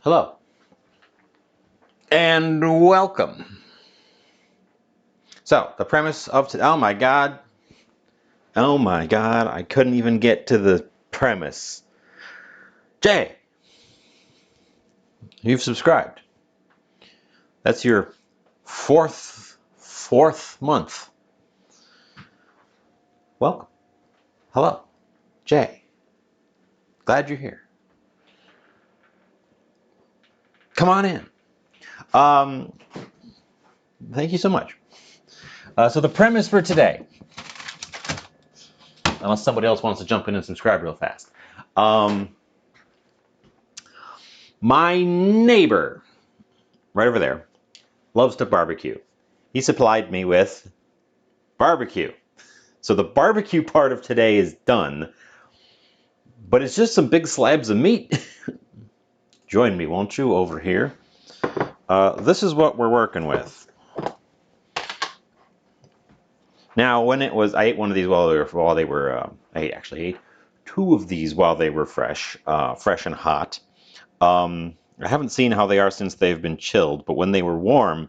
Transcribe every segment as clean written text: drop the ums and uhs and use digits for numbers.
Hello and welcome. So, the premise of today, oh my god, I couldn't even get to the premise. Jay, you've subscribed. That's your fourth month. Welcome. Hello, Jay. Glad you're here. Come on in. Um, Thank you so much. So the premise for today, unless somebody else wants to jump in and subscribe real fast. My neighbor, right over there, loves to barbecue. He supplied me with barbecue. So the barbecue part of today is done, but it's just some big slabs of meat. Join me, won't you, over here? This is what we're working with. Now, I ate one of these I actually ate two of these while they were fresh and hot. I haven't seen how they are since they've been chilled, but when they were warm,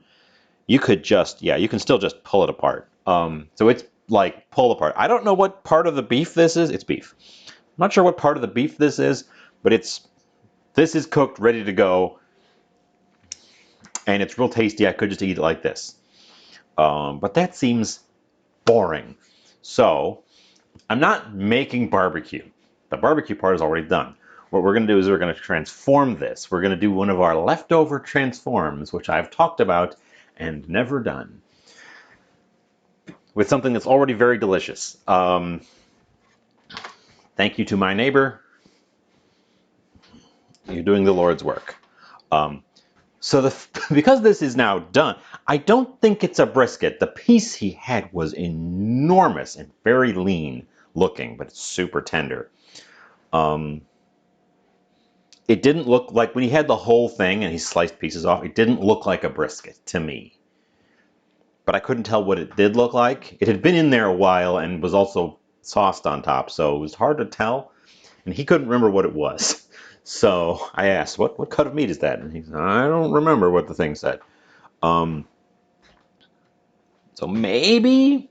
you can still just pull it apart. So it's like pull apart. I don't know what part of the beef this is. It's beef. I'm not sure what part of the beef this is, but this is cooked, ready to go, and it's real tasty. I could just eat it like this. But that seems boring. So I'm not making barbecue. The barbecue part is already done. What we're going to do is we're going to transform this. We're going to do one of our leftover transforms, which I've talked about and never done, with something that's already very delicious. Thank you to my neighbor. You're doing the Lord's work. Because this is now done, I don't think it's a brisket. The piece he had was enormous and very lean looking, but it's super tender. It didn't look like, when he had the whole thing and he sliced pieces off, it didn't look like a brisket to me. But I couldn't tell what it did look like. It had been in there a while and was also sauced on top, so it was hard to tell. And he couldn't remember what it was. So I asked, what cut of meat is that? And he said, I don't remember what the thing said. So maybe,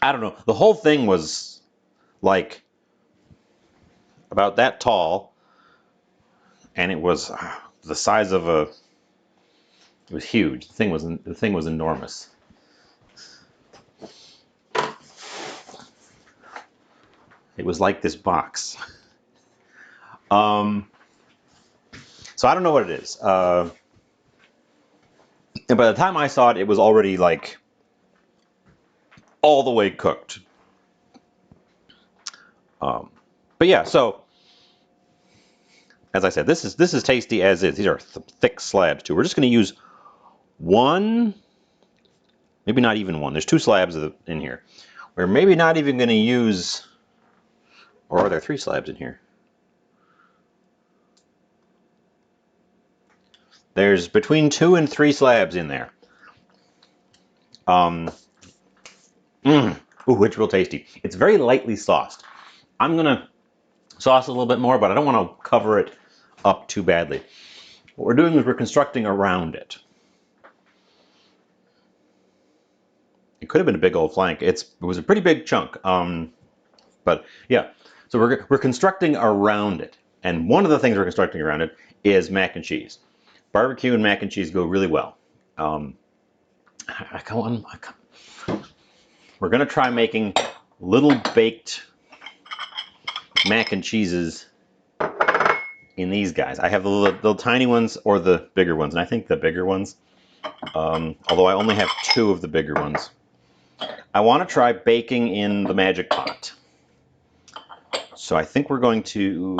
I don't know. The whole thing was like about that tall, and it was the size of a. It was huge. The thing was enormous. It was like this box. So I don't know what it is. And by the time I saw it, it was already like all the way cooked. But yeah, so as I said, this is tasty as is. These are thick slabs too. We're just going to use one, maybe not even one. There's two slabs in here. We're maybe not even going to use, or are there three slabs in here? There's between 2 and 3 slabs in there. Ooh, it's real tasty. It's very lightly sauced. I'm gonna sauce a little bit more, but I don't want to cover it up too badly. What we're doing is we're constructing around it. It could have been a big old flank. It was a pretty big chunk. But yeah, so we're constructing around it. And one of the things we're constructing around it is mac and cheese. Barbecue and mac and cheese go really well. We're gonna try making little baked mac and cheeses in these guys. I have the little tiny ones or the bigger ones, and I think the bigger ones. Although I only have 2 of the bigger ones. I want to try baking in the Magic Pot. So I think we're going to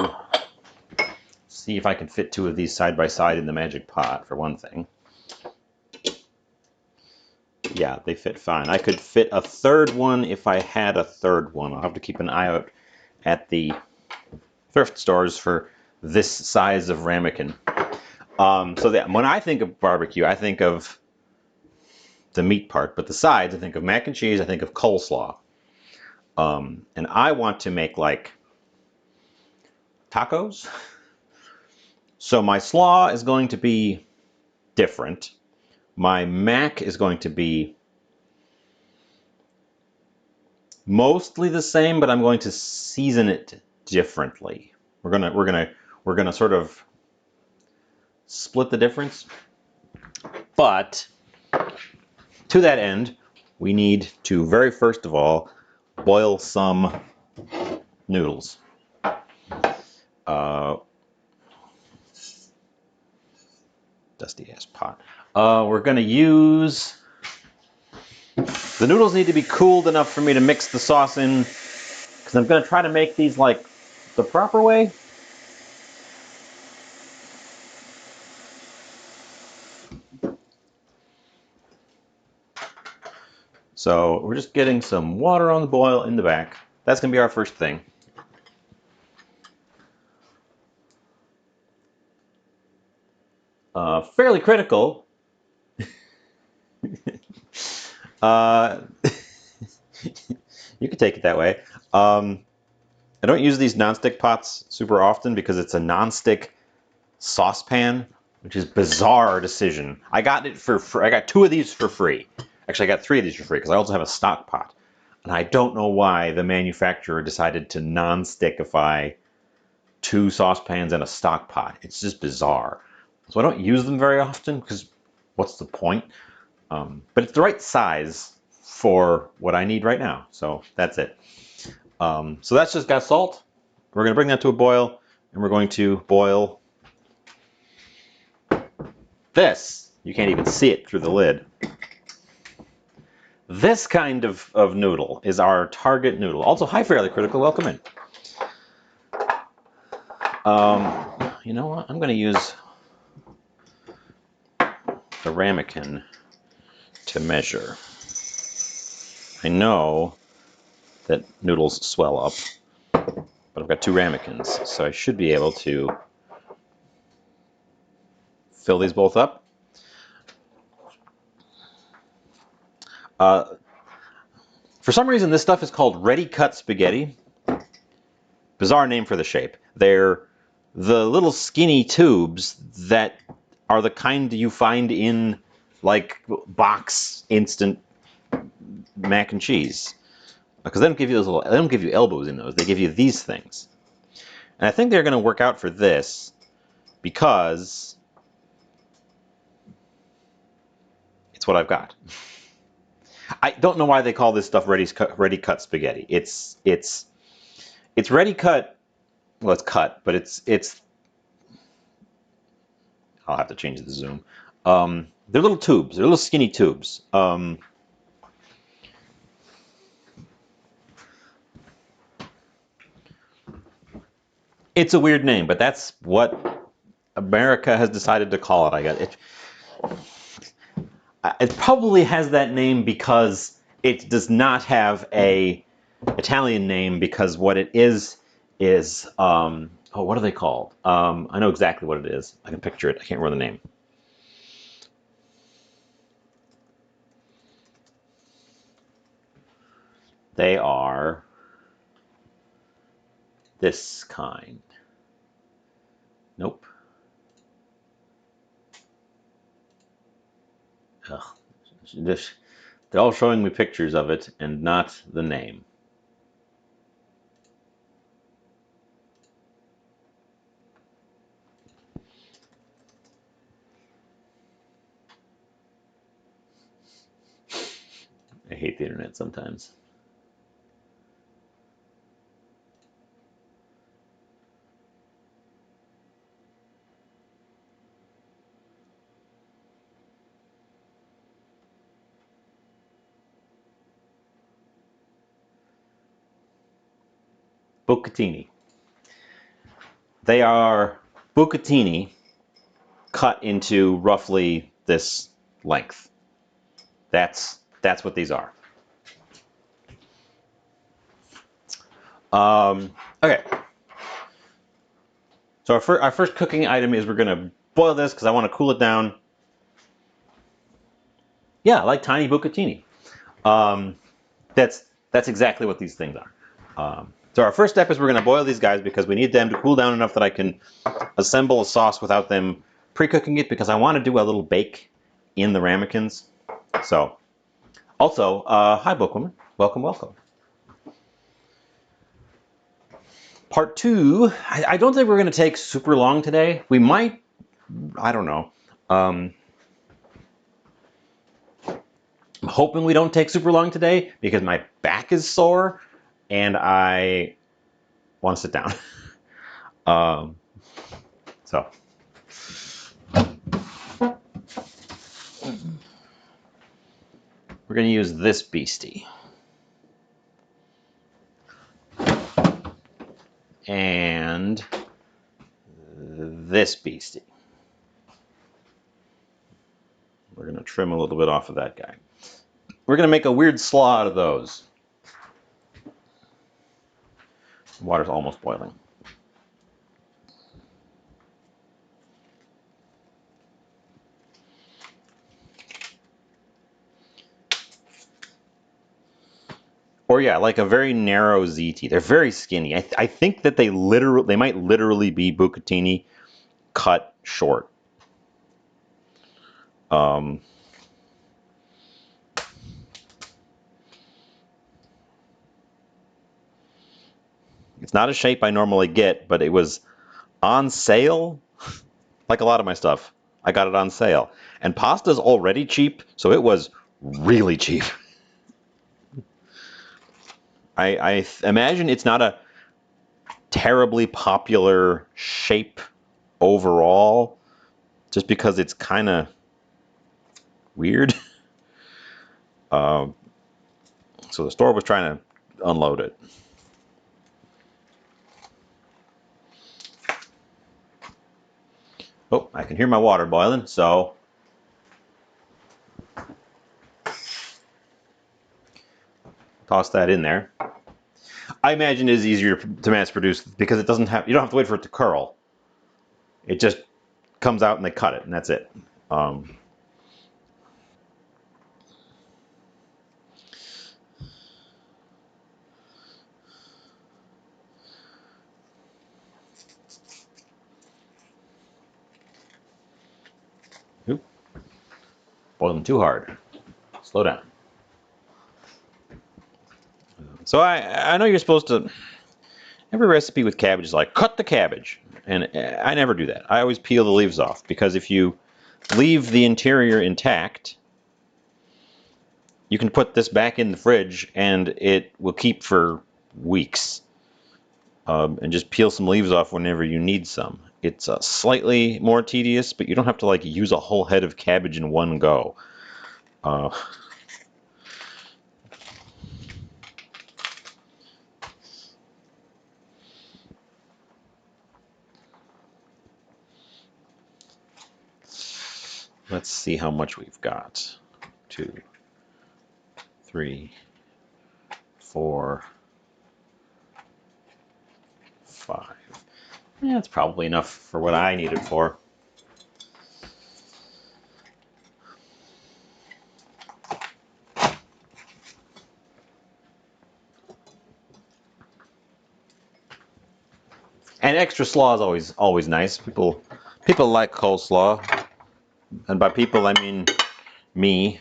see if I can fit 2 of these side by side in the Magic Pot, for one thing. Yeah, they fit fine. I could fit a third one if I had a third one. I'll have to keep an eye out at the thrift stores for this size of ramekin. When I think of barbecue, I think of the meat part, but the sides, I think of mac and cheese, I think of coleslaw. And I want to make like tacos. So my slaw is going to be different. My mac is going to be mostly the same, but I'm going to season it differently. We're gonna sort of split the difference. But to that end, we need to very first of all boil some noodles. Dusty ass pot. We're gonna use. The noodles need to be cooled enough for me to mix the sauce in, because I'm gonna try to make these like the proper way. So we're just getting some water on the boil in the back. That's gonna be our first thing. Fairly critical. You could take it that way. I don't use these nonstick pots super often because it's a nonstick saucepan, which is a bizarre decision. I got it for free. I got 2 of these for free. Actually, I got 3 of these for free because I also have a stock pot. And I don't know why the manufacturer decided to non-stickify 2 saucepans and a stock pot. It's just bizarre. So I don't use them very often because what's the point? But it's the right size for what I need right now. So that's it. So that's just got salt. We're going to bring that to a boil, and we're going to boil this. You can't even see it through the lid. This kind of noodle is our target noodle. Also, hi, Fairly Critical. Welcome in. You know what? I'm going to use the ramekin to measure. I know that noodles swell up, but I've got 2 ramekins, so I should be able to fill these both up. For some reason, this stuff is called ready-cut spaghetti. Bizarre name for the shape. They're the little skinny tubes that are the kind you find in like box instant mac and cheese. Because they don't give you those little, they don't give you elbows in those. They give you these things. And I think they're going to work out for this because it's what I've got. I don't know why they call this stuff ready cut spaghetti. It's ready cut. Well, it's cut, but it's. I'll have to change the zoom. They're little tubes. They're little skinny tubes. It's a weird name, but that's what America has decided to call it. I guess it probably has that name because it does not have a Italian name, because what it is oh, what are they called? I know exactly what it is. I can picture it. I can't remember the name. They are this kind. Nope. Ugh. They're all showing me pictures of it and not the name. I hate the internet sometimes. Bucatini. They are bucatini cut into roughly this length. That's what these are. Okay. So our first cooking item is we're going to boil this because I want to cool it down. Yeah, like tiny bucatini. That's exactly what these things are. So our first step is we're going to boil these guys because we need them to cool down enough that I can assemble a sauce without them pre-cooking it, because I want to do a little bake in the ramekins. So, also, hi Bookwoman, welcome, welcome. Part 2, I don't think we're going to take super long today. We might, I don't know. I'm hoping we don't take super long today because my back is sore and I want to sit down. So. We're going to use this beastie. And this beastie. We're going to trim a little bit off of that guy. We're going to make a weird slaw out of those. Water's almost boiling. Or yeah, like a very narrow ZT. They're very skinny. I think that they might literally be bucatini cut short. It's not a shape I normally get, but it was on sale. Like a lot of my stuff, I got it on sale. And pasta's already cheap, so it was really cheap. I imagine it's not a terribly popular shape overall, just because it's kind of weird. So the store was trying to unload it. Oh, I can hear my water boiling, so toss that in there. I imagine it is easier to mass produce because it doesn't have, you don't have to wait for it to curl. It just comes out and they cut it, and that's it. Oop. Boiling too hard. Slow down. So I know you're supposed to, every recipe with cabbage is like, cut the cabbage. And I never do that. I always peel the leaves off, because if you leave the interior intact, you can put this back in the fridge and it will keep for weeks. And just peel some leaves off whenever you need some. It's slightly more tedious, but you don't have to like use a whole head of cabbage in one go. Let's see how much we've got. 2, 3, 4, 5. Yeah, it's probably enough for what I need it for. And extra slaw is always nice. People like coleslaw, and by people I mean me.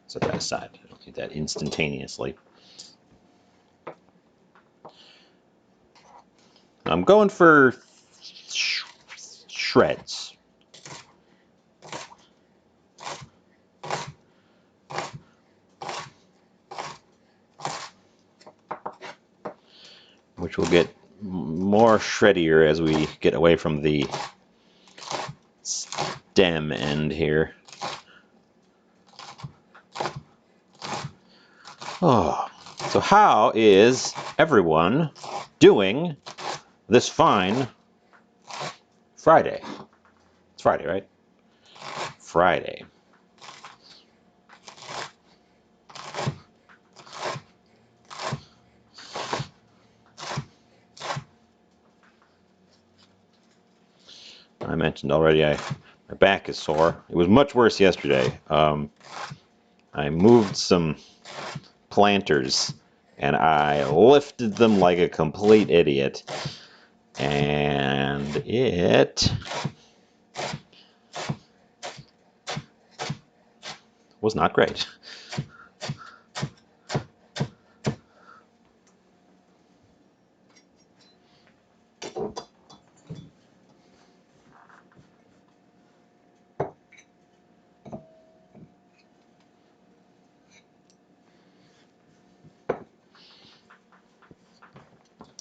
Set that aside. I don't need that instantaneously. I'm going for shreds. Which will get more shreddier as we get away from the stem end here. Oh, so how is everyone doing this fine Friday? It's Friday, right? Friday. I mentioned already I My back is sore. It was much worse yesterday. I moved some planters and I lifted them like a complete idiot. And it was not great.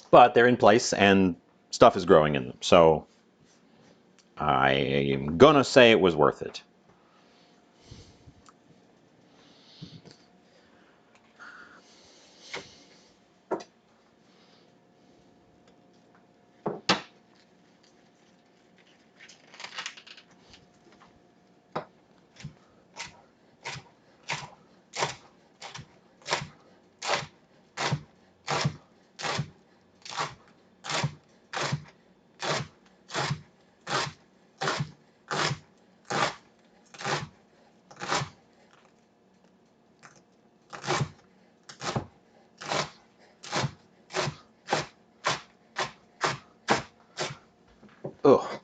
But they're in place and stuff is growing in them. So I'm gonna say it was worth it. Ugh.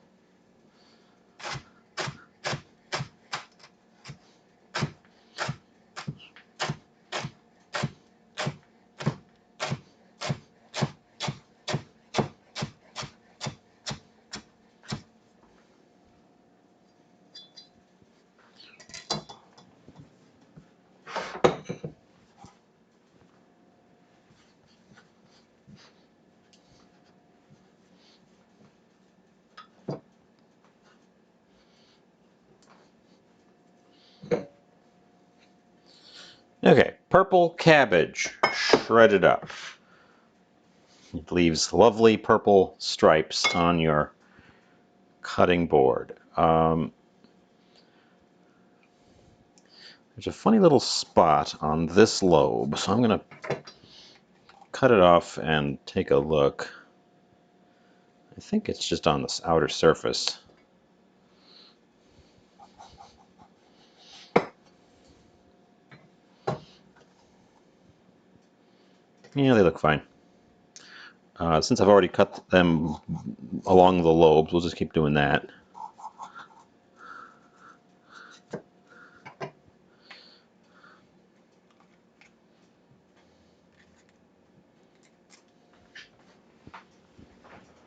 Okay, purple cabbage, shredded up. It leaves lovely purple stripes on your cutting board. There's a funny little spot on this lobe, so I'm going to cut it off and take a look. I think it's just on this outer surface. Yeah, they look fine. Since I've already cut them along the lobes, we'll just keep doing that.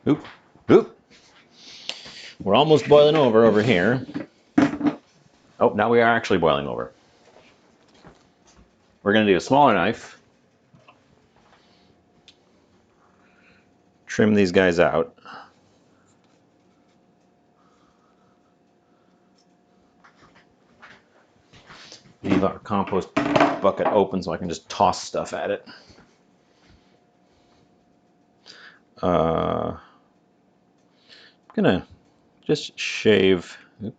Oop, oop. We're almost boiling over here. Oh, now we are actually boiling over. We're going to do a smaller knife. Trim these guys out. Leave our compost bucket open so I can just toss stuff at it. I'm gonna just shave a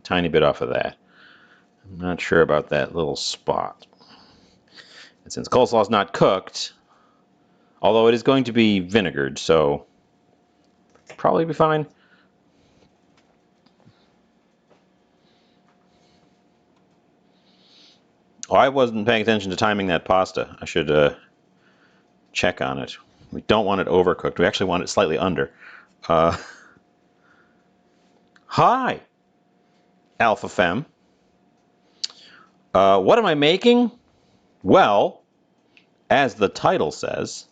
tiny bit off of that. I'm not sure about that little spot. And since coleslaw is not cooked, although it is going to be vinegared, so probably be fine. Oh, I wasn't paying attention to timing that pasta. I should check on it. We don't want it overcooked. We actually want it slightly under. Hi, Alpha Femme. What am I making? Well, as the title says,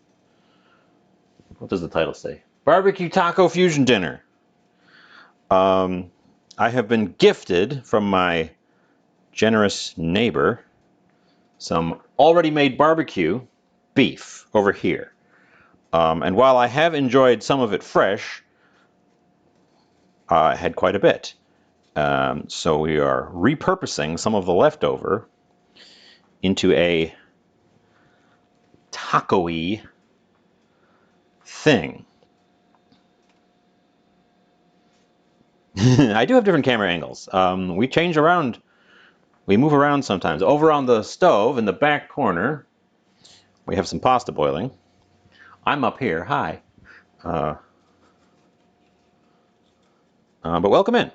what does the title say? Barbecue Taco Fusion Dinner. I have been gifted from my generous neighbor some already made barbecue beef over here. And while I have enjoyed some of it fresh, I had quite a bit. So we are repurposing some of the leftover into a taco-y thing. I do have different camera angles. We change around. We move around sometimes. Over on the stove in the back corner, we have some pasta boiling. I'm up here. Hi. But welcome in.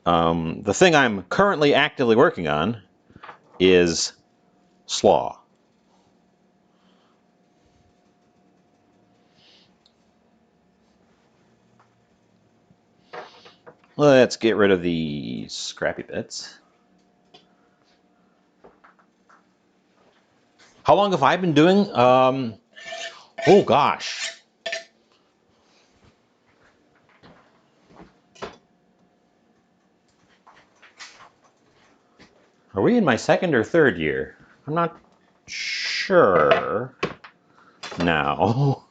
The thing I'm currently actively working on is slaw. Let's get rid of the scrappy bits. How long have I been doing? Oh gosh. Are we in my second or third year? I'm not sure now.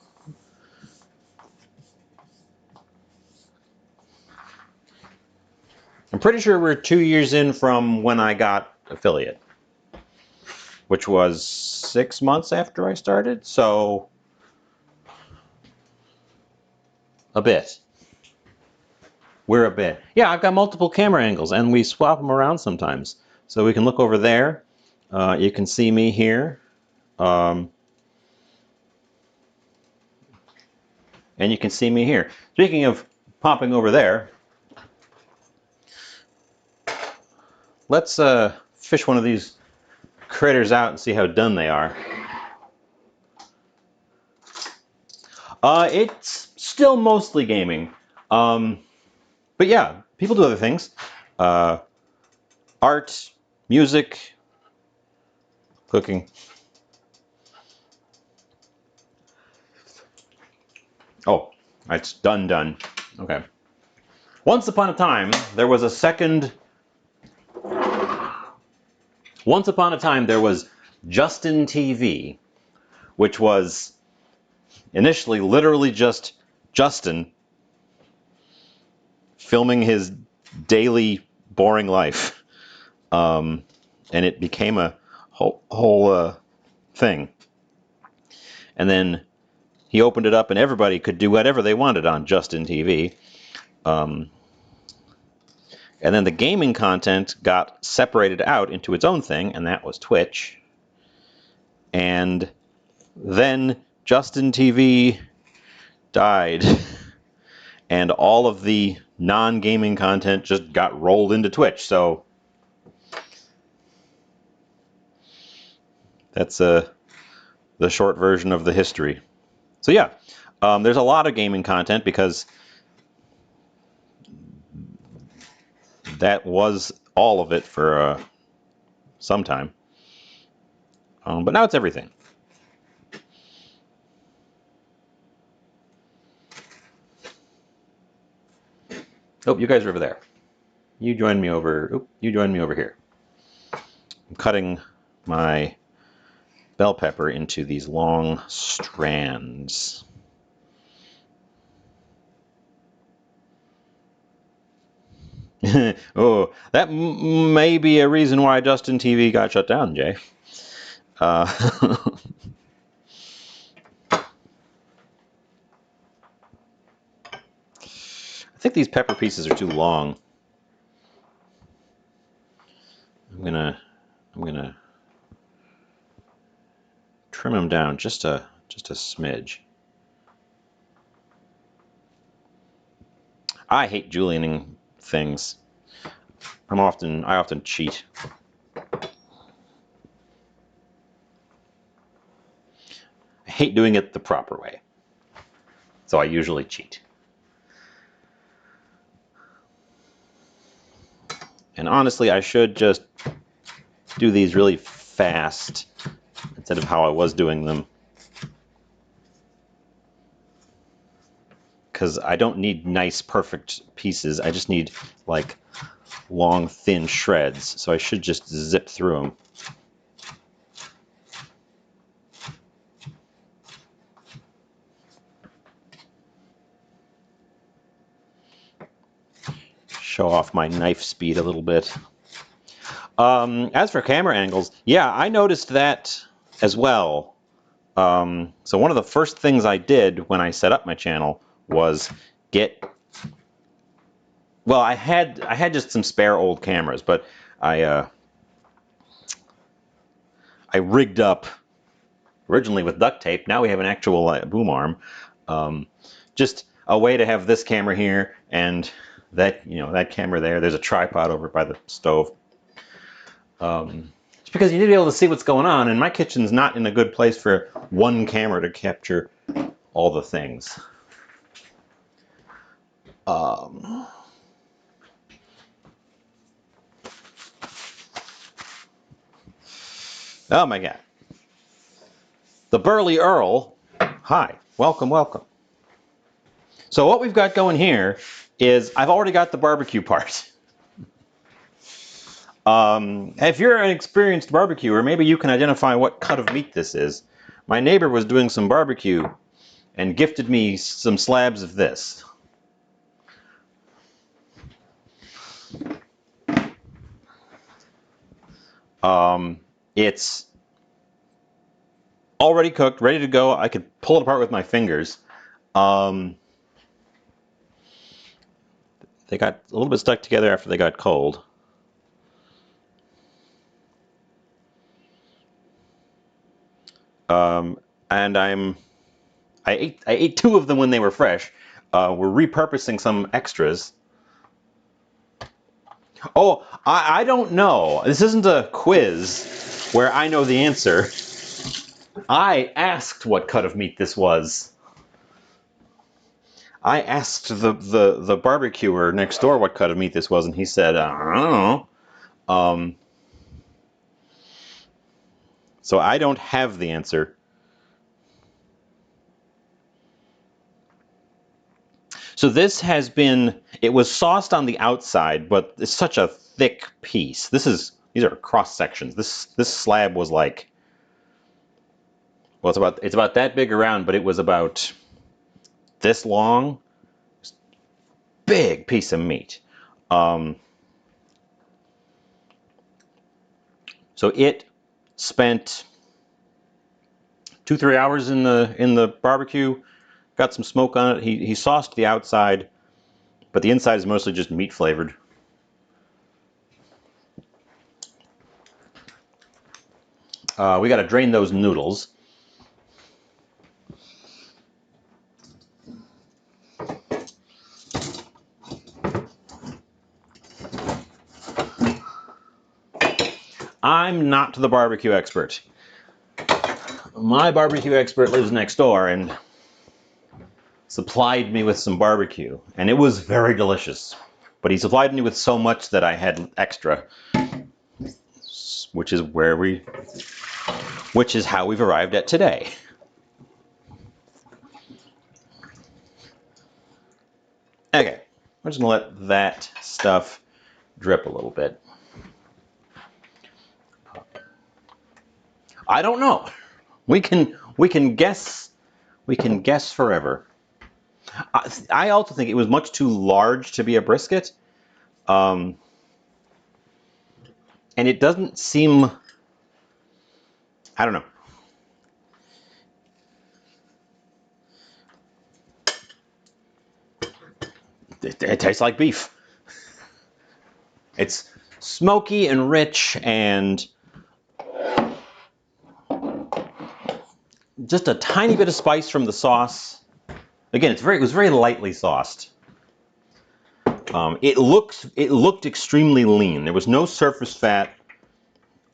I'm pretty sure we're 2 years in from when I got affiliate, which was 6 months after I started, so a bit. We're a bit. Yeah, I've got multiple camera angles, and we swap them around sometimes. So we can look over there. You can see me here. And you can see me here. Speaking of popping over there, let's fish one of these critters out and see how done they are. It's still mostly gaming. But yeah, people do other things. Art, music, cooking. Oh, it's done. Okay. Once upon a time, there was Justin TV, which was initially literally just Justin filming his daily boring life. And it became a whole thing. And then he opened it up and everybody could do whatever they wanted on Justin TV. And then the gaming content got separated out into its own thing, and that was Twitch. And then Justin TV died, and all of the non-gaming content just got rolled into Twitch. So that's the short version of the history. So yeah, there's a lot of gaming content because that was all of it for some time. But now it's everything. Oh, you guys are over there. You join me over. You join me over here. I'm cutting my bell pepper into these long strands. Oh, that may be a reason why Justin TV got shut down, Jay. I think these pepper pieces are too long. I'm gonna trim them down just a smidge. I hate julienning things. I often cheat. I hate doing it the proper way, so I usually cheat. And honestly, I should just do these really fast instead of how I was doing them. Because I don't need nice, perfect pieces. I just need, like, long, thin shreds. So I should just zip through them. Show off my knife speed a little bit. As for camera angles, yeah, I noticed that as well. So one of the first things I did when I set up my channel was well, I had just some spare old cameras, but I rigged up originally with duct tape. Now we have an actual boom arm. Just a way to have this camera here and that camera there. There's a tripod over by the stove. It's because you need to be able to see what's going on, and my kitchen's not in a good place for one camera to capture all the things. Oh my God. The Burly Earl. Hi, welcome, welcome. So what we've got going here is I've already got the barbecue part. If you're an experienced barbecuer, maybe you can identify what cut of meat this is. My neighbor was doing some barbecue and gifted me some slabs of this. It's already cooked, ready to go. I could pull it apart with my fingers. They got a little bit stuck together after they got cold. And I ate two of them when they were fresh. We're repurposing some extras. Oh, I don't know. This isn't a quiz where I know the answer. I asked what cut of meat this was. I asked the barbecuer next door what cut of meat this was, and he said, I don't know. So I don't have the answer. So this has been, it was sauced on the outside, but it's such a thick piece. These are cross sections. This slab was like, well, it's about that big around, but it was about this long. Big piece of meat. So it spent 2-3 hours in the barbecue. Got some smoke on it. He sauced the outside, but the inside is mostly just meat flavored. We got to drain those noodles. I'm not the barbecue expert. My barbecue expert lives next door and supplied me with some barbecue, and it was very delicious. But he supplied me with so much that I had extra, which is how we've arrived at today. Okay, I'm just gonna let that stuff drip a little bit. I don't know. We can guess. We can guess forever. I also think it was much too large to be a brisket, and it doesn't seem. I don't know. It tastes like beef. It's smoky and rich and just a tiny bit of spice from the sauce. Again, it was very lightly sauced. It looked extremely lean. There was no surface fat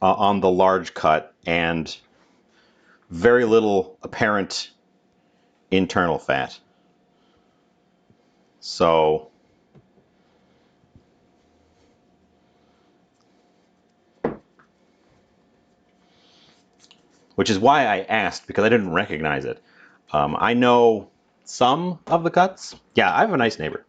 on the large cut and very little apparent internal fat. So which is why I asked, because I didn't recognize it. I know some of the cuts. Yeah, I have a nice neighbor.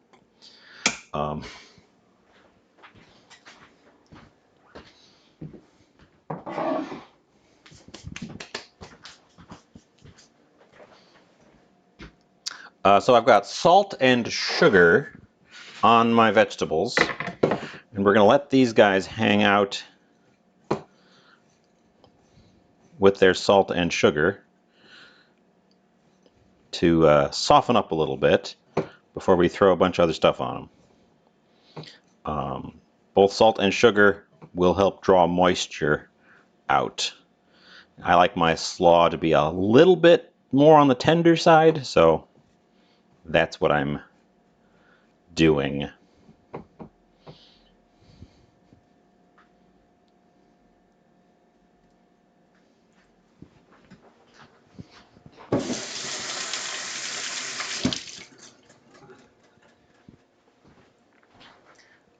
So I've got salt and sugar on my vegetables, and we're going to let these guys hang out with their salt and sugar to soften up a little bit before we throw a bunch of other stuff on them. Both salt and sugar will help draw moisture out. I like my slaw to be a little bit more on the tender side, so that's what I'm doing.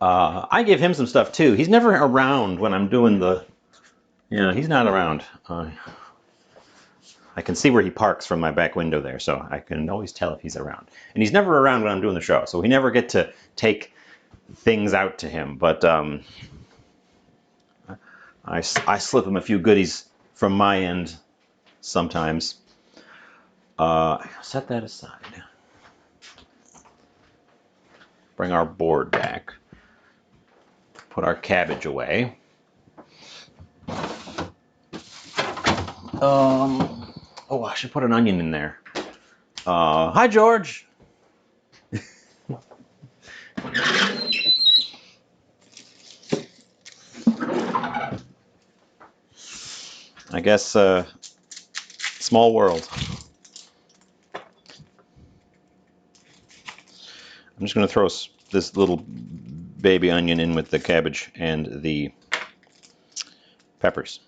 I give him some stuff too. He's never around when I'm doing the. Yeah, he's not around. I can see where he parks from my back window there, so I can always tell if he's around. And he's never around when I'm doing the show, so we never get to take things out to him. But I slip him a few goodies from my end sometimes. Set that aside. Bring our board back. Put our cabbage away. Oh, I should put an onion in there. Hi, George. I guess small world. I'm just going to throw this little baby onion in with the cabbage and the peppers.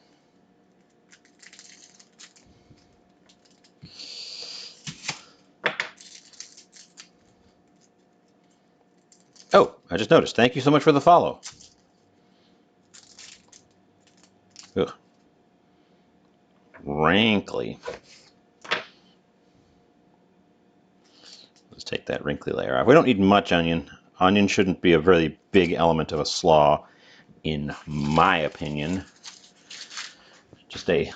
Oh, I just noticed. Thank you so much for the follow. Ugh. Rankly. Let's take that wrinkly layer off. We don't need much onion. Onion shouldn't be a very big element of a slaw, in my opinion. Just a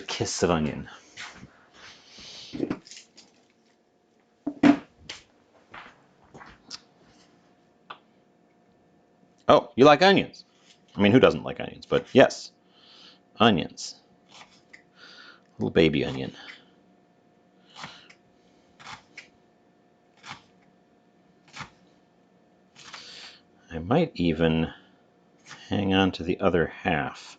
kiss of onion. Oh, you like onions? I mean, who doesn't like onions? But yes, onions. Little baby onion. I might even hang on to the other half.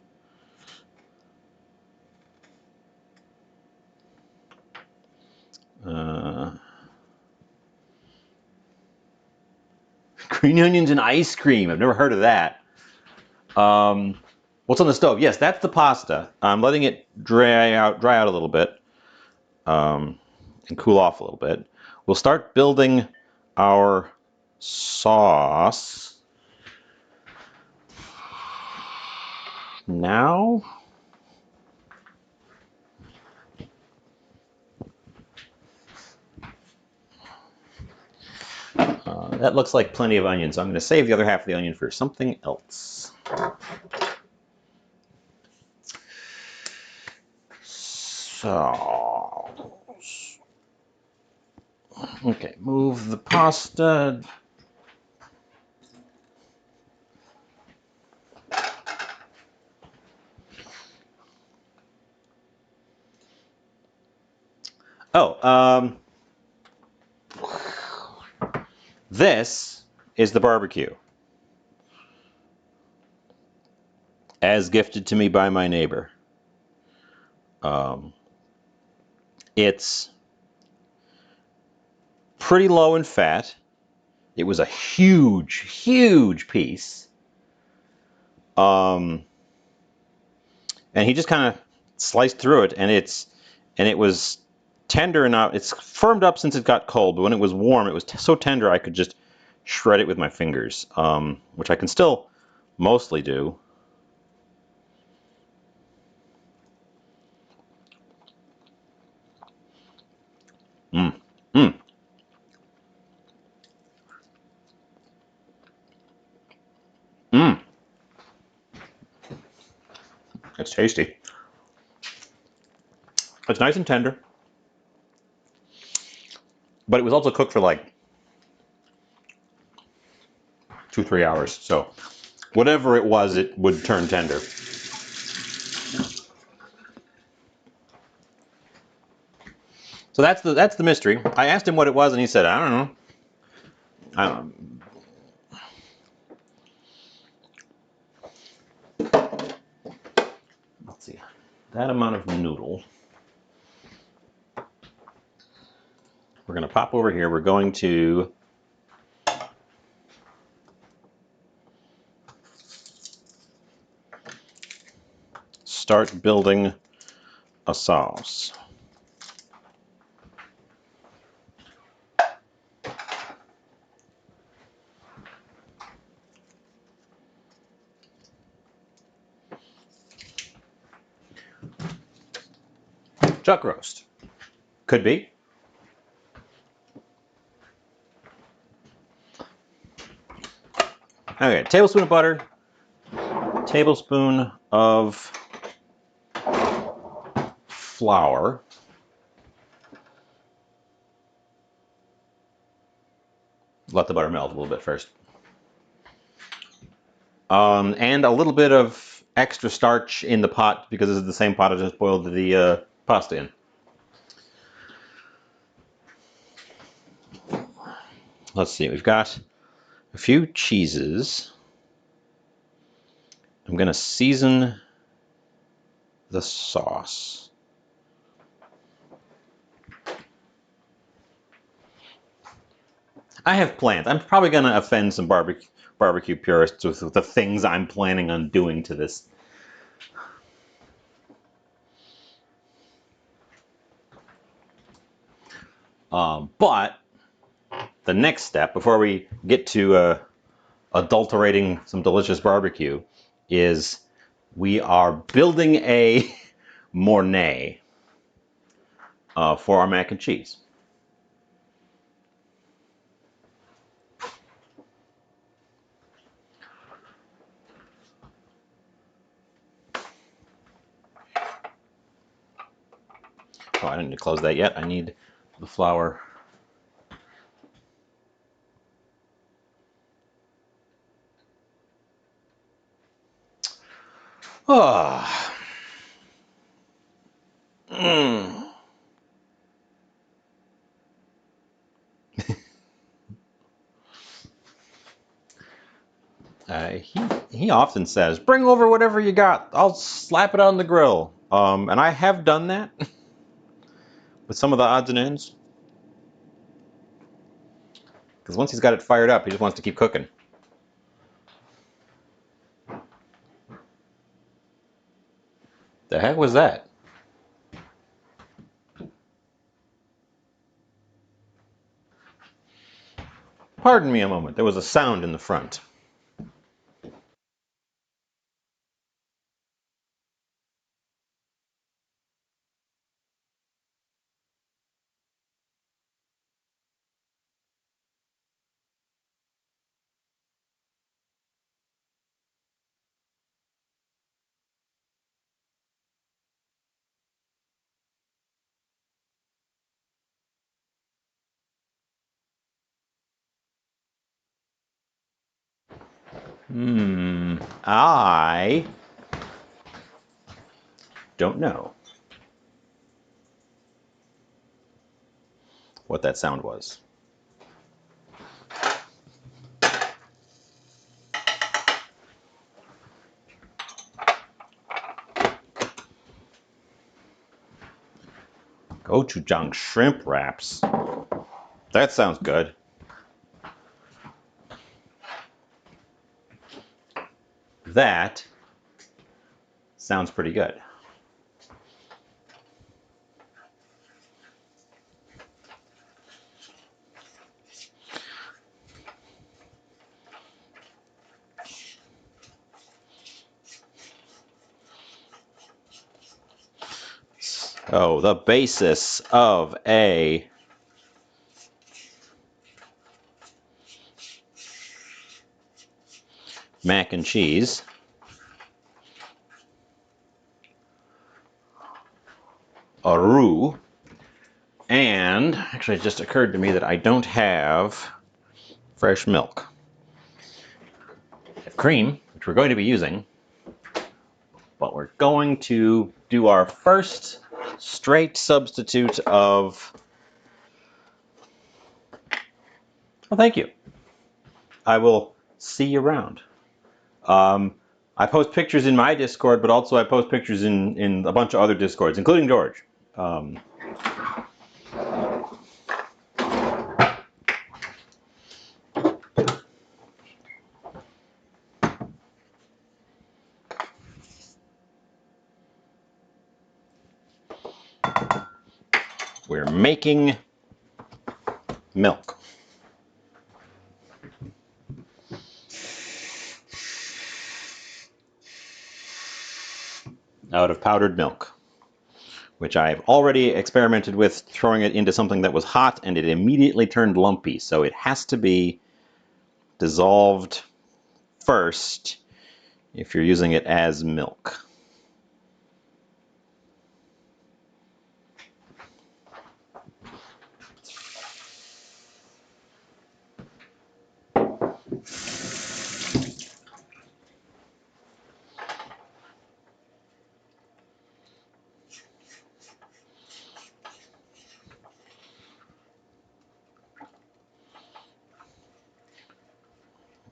Green onions and ice cream. I've never heard of that. What's on the stove? Yes, that's the pasta. I'm letting it dry out a little bit, and cool off a little bit. We'll start building our sauce now. That looks like plenty of onion, so I'm going to save the other half of the onion for something else. So, okay, move the pasta. Oh, this is the barbecue, as gifted to me by my neighbor. It's pretty low in fat. It was a huge, huge piece. And he just kind of sliced through it, and it was tender enough. It's firmed up since it got cold, but when it was warm, it was so tender I could just shred it with my fingers, which I can still mostly do. Mmm. Mmm. Mmm. It's tasty. It's nice and tender, but it was also cooked for like 2-3 hours. So whatever it was, it would turn tender. So that's the mystery. I asked him what it was, and he said, I don't know. Let's see, that amount of noodle. We're going to pop over here. We're going to start building a sauce. Chuck roast. Could be. Okay, tablespoon of butter, tablespoon of flour, let the butter melt a little bit first, and a little bit of extra starch in the pot because this is the same pot I just boiled the pasta in. Let's see, we've got a few cheeses. I'm going to season the sauce. I have plans. I'm probably going to offend some barbecue purists with the things I'm planning on doing to this. But the next step, before we get to adulterating some delicious barbecue, is we are building a Mornay for our mac and cheese. Oh, I didn't need to close that yet. I need the flour. Oh. Mm. He often says, "Bring over whatever you got. I'll slap it on the grill." And I have done that with some of the odds and ends. Because once he's got it fired up, he just wants to keep cooking. The heck was that? Pardon me a moment. There was a sound in the front. I don't know what that sound was. Gochujang shrimp wraps. That sounds good. That sounds pretty good. Oh, the basis of a mac and cheese a roux, and actually it just occurred to me that I don't have fresh milk. I have cream, which we're going to be using, but we're going to do our first straight substitute of... Oh, thank you. I will see you around. I post pictures in my Discord, but also I post pictures in a bunch of other Discords, including George. We're making milk out of powdered milk. which I've already experimented with throwing it into something that was hot, and it immediately turned lumpy. So it has to be dissolved first if you're using it as milk.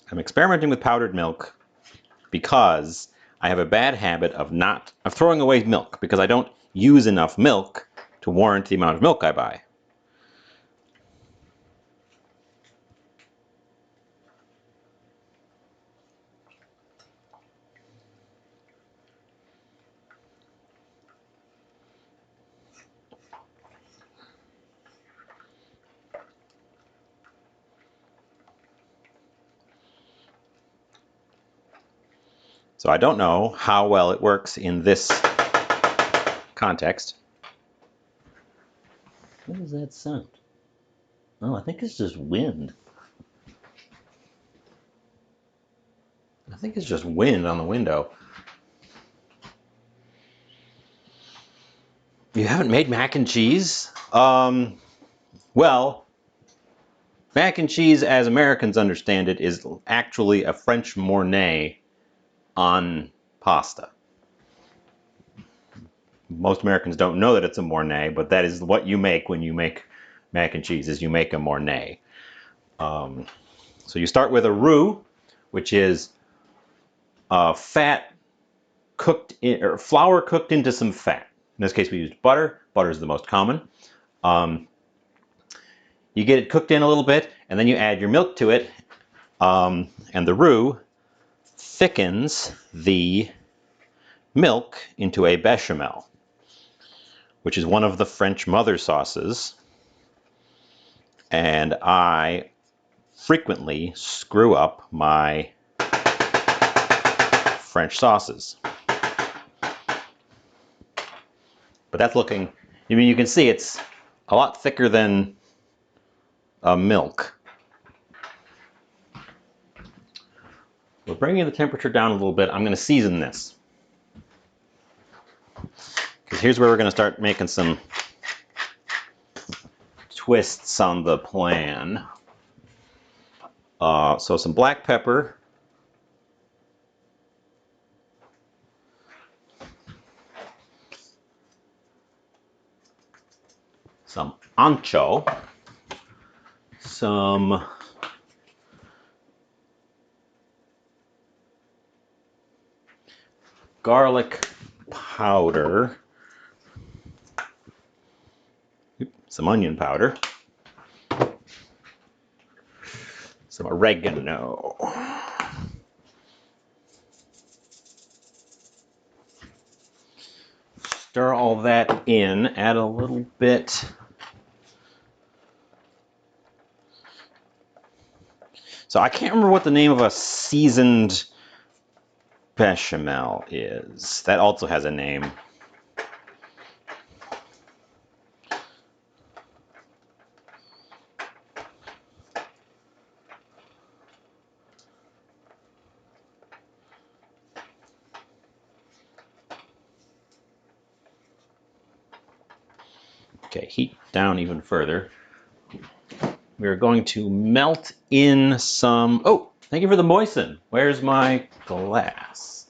I'm experimenting with powdered milk because I have a bad habit of throwing away milk because I don't use enough milk to warrant the amount of milk I buy. So I don't know how well it works in this context. What does that sound? Oh, I think it's just wind. I think it's just wind on the window. You haven't made mac and cheese? Well, mac and cheese, as Americans understand it, is actually a French Mornay on pasta. Most Americans don't know that it's a Mornay, but that is what you make when you make mac and cheese, is you make a Mornay. So you start with a roux, which is fat cooked in, or flour cooked into some fat. In this case, we used butter. Butter is the most common. You get it cooked in a little bit, and then you add your milk to it, and the roux thickens the milk into a bechamel, which is one of the French mother sauces. And I frequently screw up my French sauces. But that's looking, I mean, you can see it's a lot thicker than milk. We're bringing the temperature down a little bit. I'm going to season this. Because here's where we're going to start making some twists on the plan. So some black pepper. Some ancho. Some garlic powder. Some onion powder. Some oregano. Stir all that in, add a little bit. So I can't remember what the name of a seasoned bechamel is. That also has a name. Okay, heat down even further. We're going to melt in some, oh, thank you for the moisten. Where's my glass?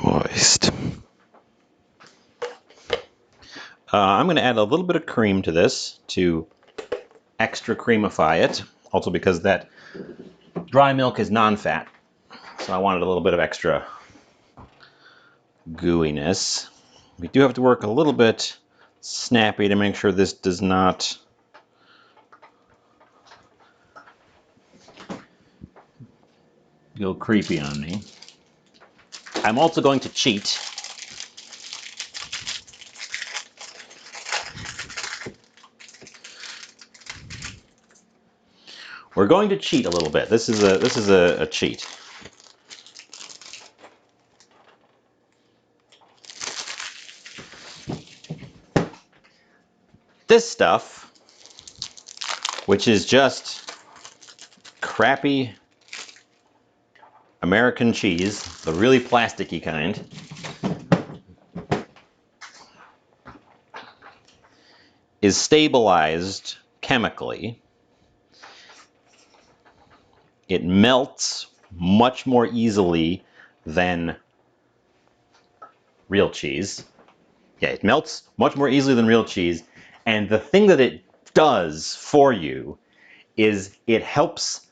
Moist. I'm going to add a little bit of cream to this to extra creamify it. Also because that dry milk is non-fat. So I wanted a little bit of extra gooiness. We do have to work a little bit snappy to make sure this does not go creepy on me. I'm also going to cheat We're going to cheat a little bit. This is a cheat. This stuff, which is just crappy American cheese, the really plasticky kind, is stabilized chemically. It melts much more easily than real cheese. Yeah, it melts much more easily than real cheese. And the thing that it does for you is it helps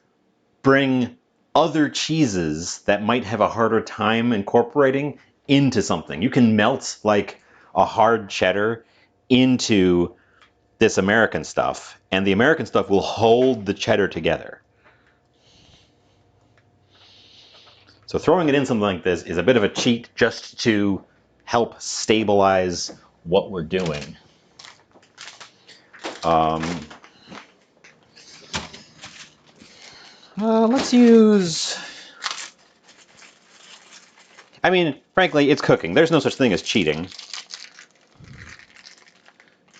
bring other cheeses that might have a harder time incorporating into something. You can melt like a hard cheddar into this American stuff, and the American stuff will hold the cheddar together. So throwing it in something like this is a bit of a cheat just to help stabilize what we're doing. Let's use... I mean, frankly, it's cooking. There's no such thing as cheating,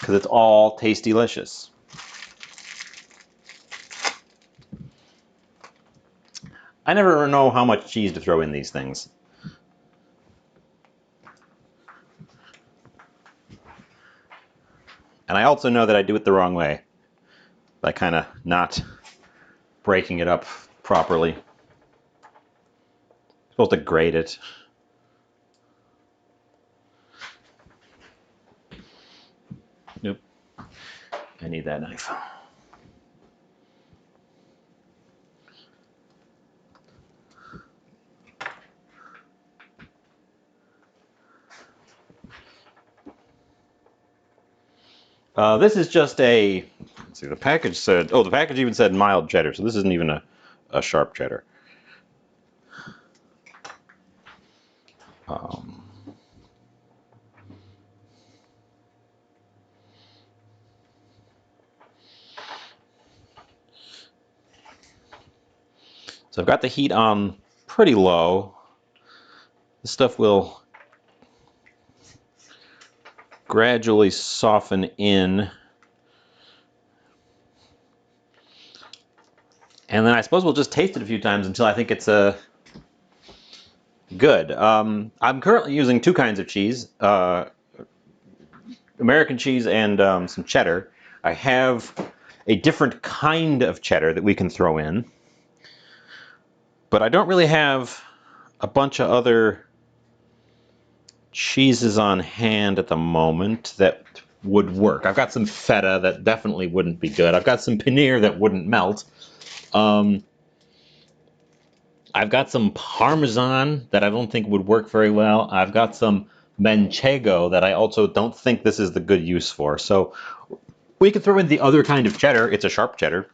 because it's all tasty delicious. I never know how much cheese to throw in these things. And I also know that I do it the wrong way, by kind of not breaking it up properly. I'm supposed to grate it. Nope. I need that knife. This is just a, let's see, the package said, oh, the package even said mild cheddar, so this isn't even a sharp cheddar. So I've got the heat on pretty low. This stuff will gradually soften in. And then I suppose we'll just taste it a few times until I think it's good. I'm currently using two kinds of cheese, American cheese and some cheddar. I have a different kind of cheddar that we can throw in, but I don't really have a bunch of other cheeses on hand at the moment that would work. I've got some feta that definitely wouldn't be good. I've got some paneer that wouldn't melt. I've got some Parmesan that I don't think would work very well. I've got some Manchego that I also don't think this is the good use for. So we could throw in the other kind of cheddar. It's a sharp cheddar.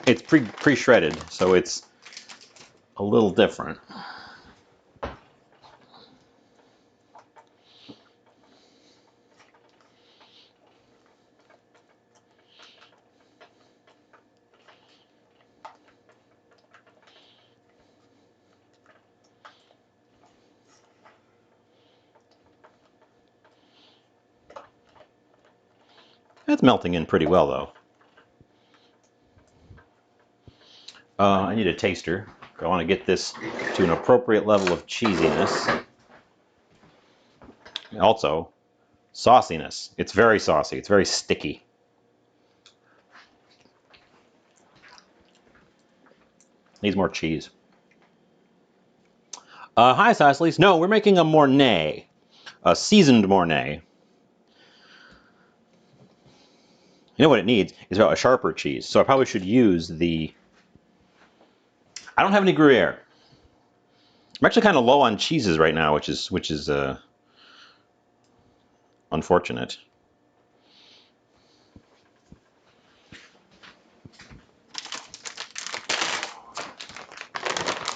It's pre-shredded, so it's a little different. It's melting in pretty well, though. I need a taster. I want to get this to an appropriate level of cheesiness. Also, sauciness. It's very saucy. It's very sticky. Needs more cheese. Hi, Cecily's. No, we're making a Mornay. A seasoned Mornay. You know what it needs is a sharper cheese. So I probably should use the... I don't have any Gruyere. I'm actually kind of low on cheeses right now, which is unfortunate.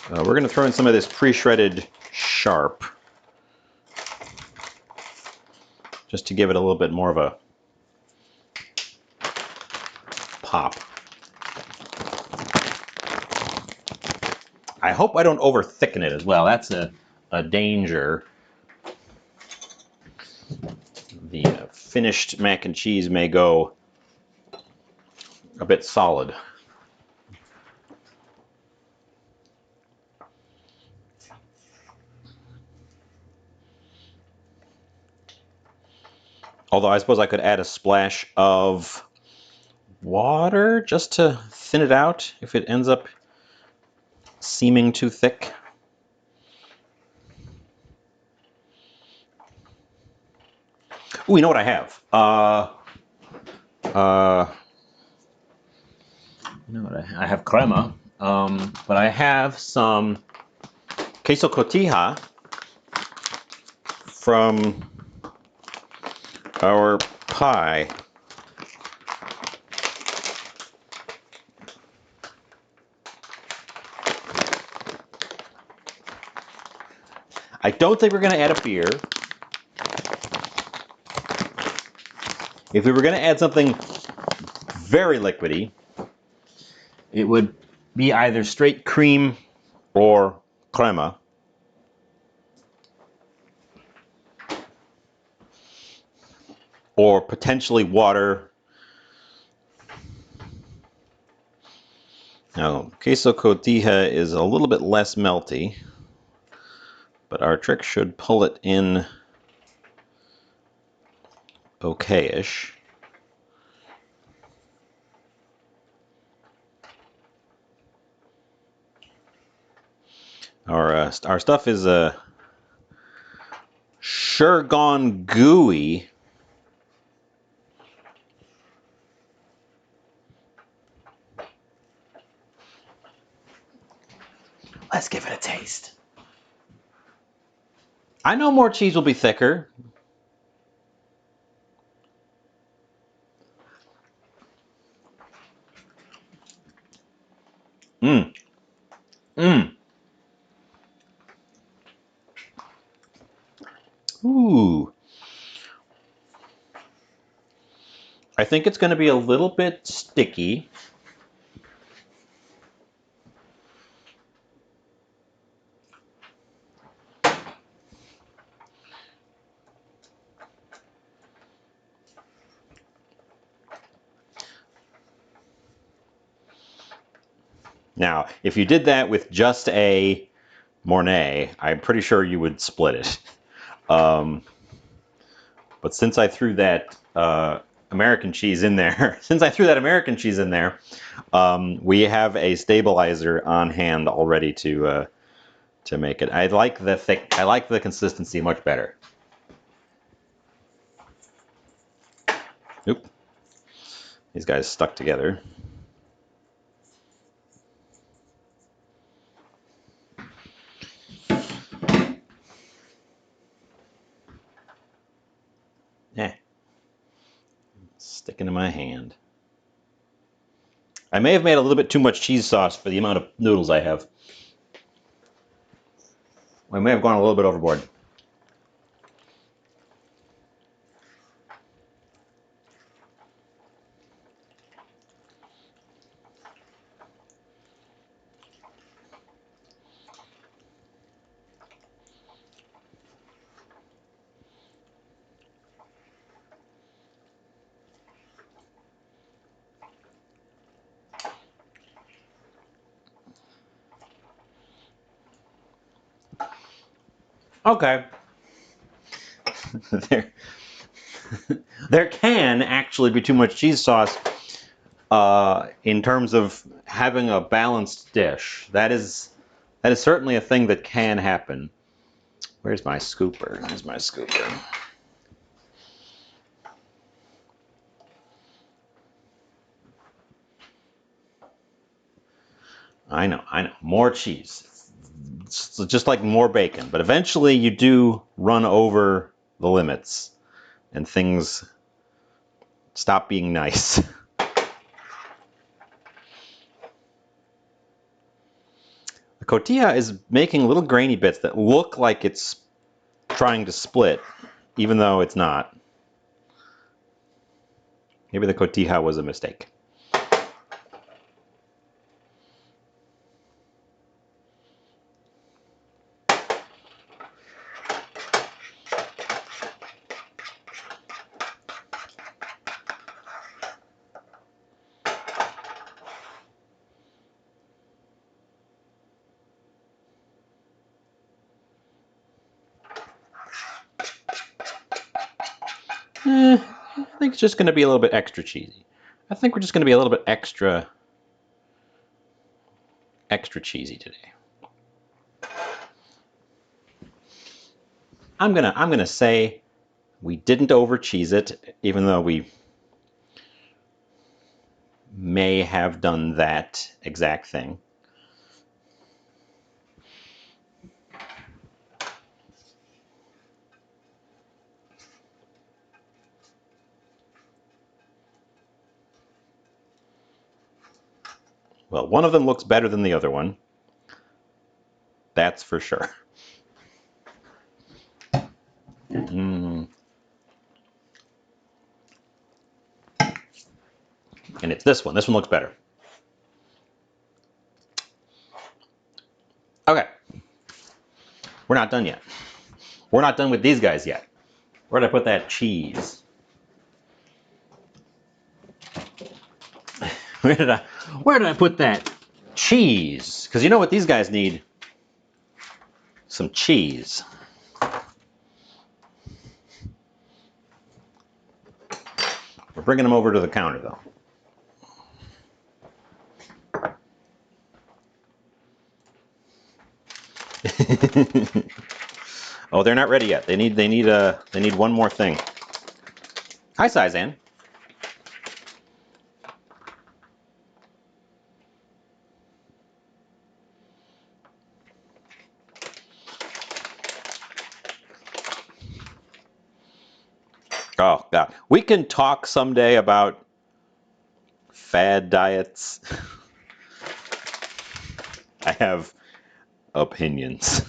We're going to throw in some of this pre-shredded sharp, just to give it a little bit more of a pop. I hope I don't over thicken it as well. That's a danger. The finished mac and cheese may go a bit solid. Although I suppose I could add a splash of water just to thin it out if it ends up seeming too thick. Ooh, you know what I have? You know what I have crema, but I have some queso cotija from our pie. I don't think we're going to add a beer. If we were going to add something very liquidy, it would be either straight cream or crema. Or potentially water. Now, queso cotija is a little bit less melty, but our trick should pull it in okay-ish. Our stuff is sure gone gooey. Let's give it a taste. I know more cheese will be thicker. Mmm. Mmm. Ooh. I think it's going to be a little bit sticky. Now, if you did that with just a Mornay, I'm pretty sure you would split it. But since I threw that American cheese in there, we have a stabilizer on hand already to make it. I like the consistency much better. Oop. These guys stuck together. Yeah. Sticking to my hand. I may have made a little bit too much cheese sauce for the amount of noodles I have. I may have gone a little bit overboard. Okay. there can actually be too much cheese sauce in terms of having a balanced dish. That is certainly a thing that can happen. Where's my scooper? There's my scooper. I know. More cheese. It's just like more bacon. But eventually you do run over the limits and things stop being nice. The cotija is making little grainy bits that look like it's trying to split, even though it's not. Maybe the cotija was a mistake. I think it's just going to be a little bit extra cheesy. I think we're just going to be a little bit extra cheesy today. I'm gonna say we didn't over cheese it, even though we may have done that exact thing. Well, one of them looks better than the other one. That's for sure. And it's this one. This one looks better. Okay. We're not done yet. We're not done with these guys yet. Where did I put that cheese? Where did I put that cheese? Because you know what these guys need? Some cheese. We're bringing them over to the counter, though. Oh, they're not ready yet. They need one more thing. Hi, Sizan. Oh God, we can talk someday about fad diets. I have opinions.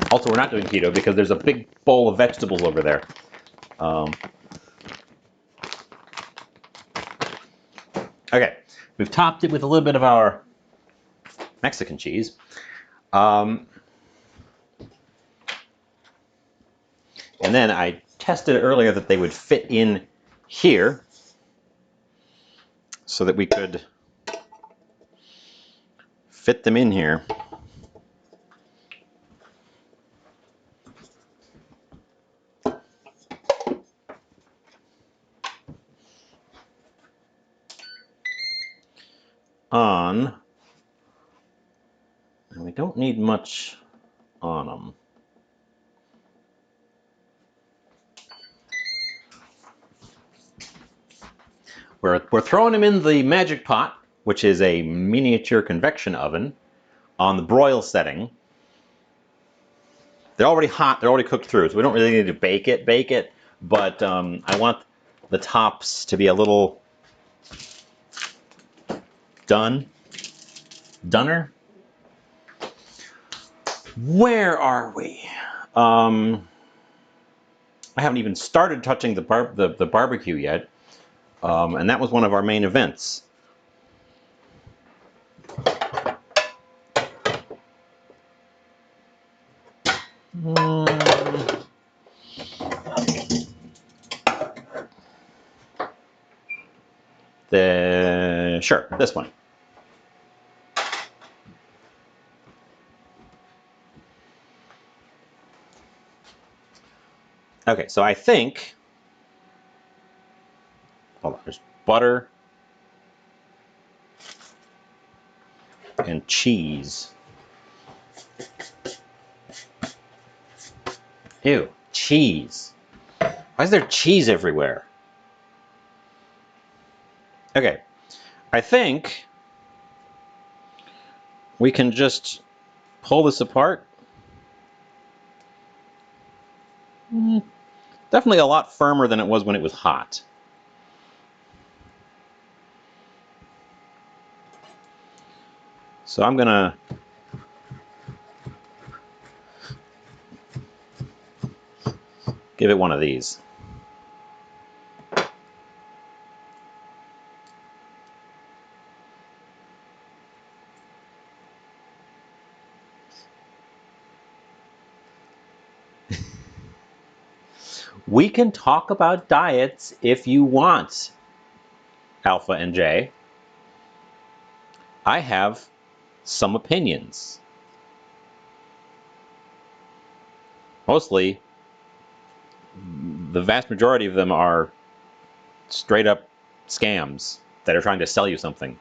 Also, we're not doing keto because there's a big bowl of vegetables over there. Okay, we've topped it with a little bit of our Mexican cheese. And then I tested earlier that they would fit in here so that we could fit them in here. On, and we don't need much on them. We're throwing them in the Magic Pot, which is a miniature convection oven, on the broil setting. They're already hot, they're already cooked through, so we don't really need to bake it, but I want the tops to be a little dunner. Where are we? I haven't even started touching the barbecue yet, and that was one of our main events. Sure, this one. Okay, so I think, hold on, there's butter and cheese. Ew, cheese. Why is there cheese everywhere? Okay, I think we can just pull this apart. Definitely a lot firmer than it was when it was hot. So I'm gonna give it one of these. We can talk about diets if you want, Alpha and J. I have some opinions. Mostly, the vast majority of them are straight up scams that are trying to sell you something.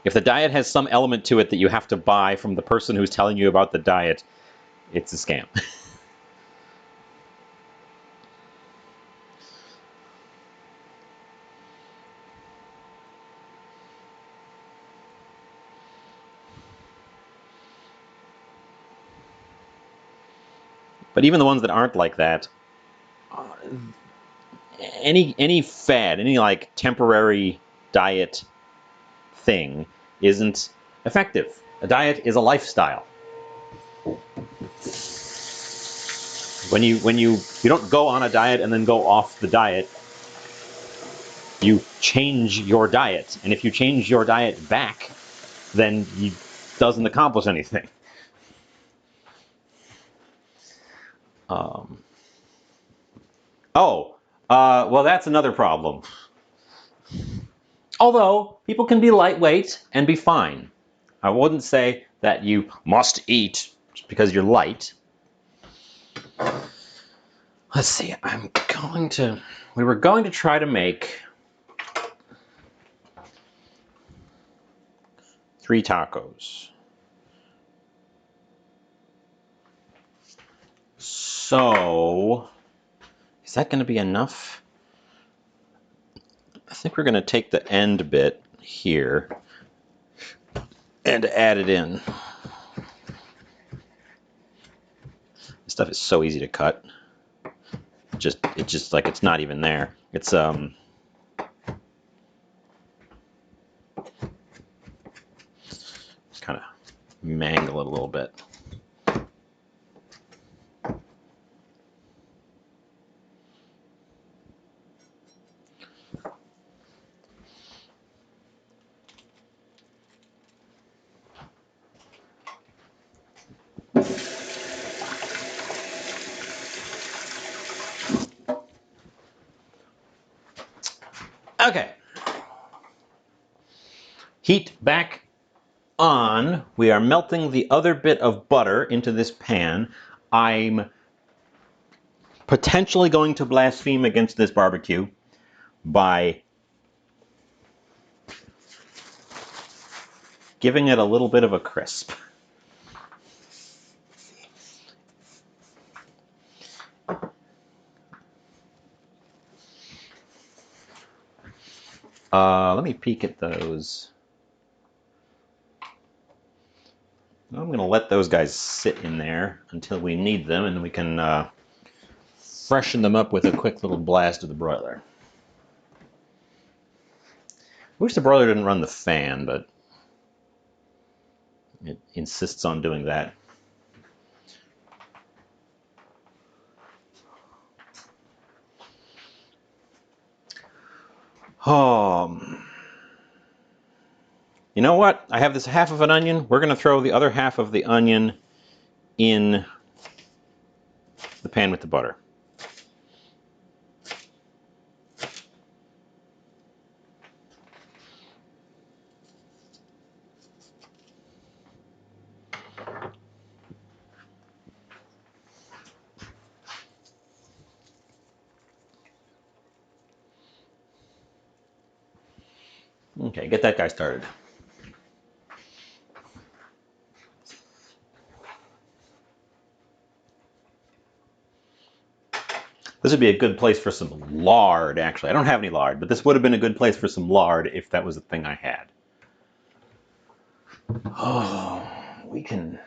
If the diet has some element to it that you have to buy from the person who's telling you about the diet, it's a scam. But even the ones that aren't like that, any fad, any like temporary diet thing isn't effective. A diet is a lifestyle. When you don't go on a diet and then go off the diet, you change your diet, and if you change your diet back, then it doesn't accomplish anything. Well, that's another problem. Although people can be lightweight and be fine. I wouldn't say that you must eat because you're light. Let's see. We were going to try to make 3 tacos. So, is that going to be enough? I think we're going to take the end bit here and add it in. This stuff is so easy to cut. It's just like it's not even there. It's kind of mangle it a little bit. Okay. Heat back on. We are melting the other bit of butter into this pan. I'm potentially going to blaspheme against this barbecue by giving it a little bit of a crisp. Let me peek at those. I'm going to let those guys sit in there until we need them, and we can freshen them up with a quick little blast of the broiler. I wish the broiler didn't run the fan, but it insists on doing that. You know what? I have this half of an onion. We're going to throw the other half of the onion in the pan with the butter. Okay, get that guy started. This would be a good place for some lard, actually. I don't have any lard, but this would have been a good place for some lard if that was the thing I had. Oh, we could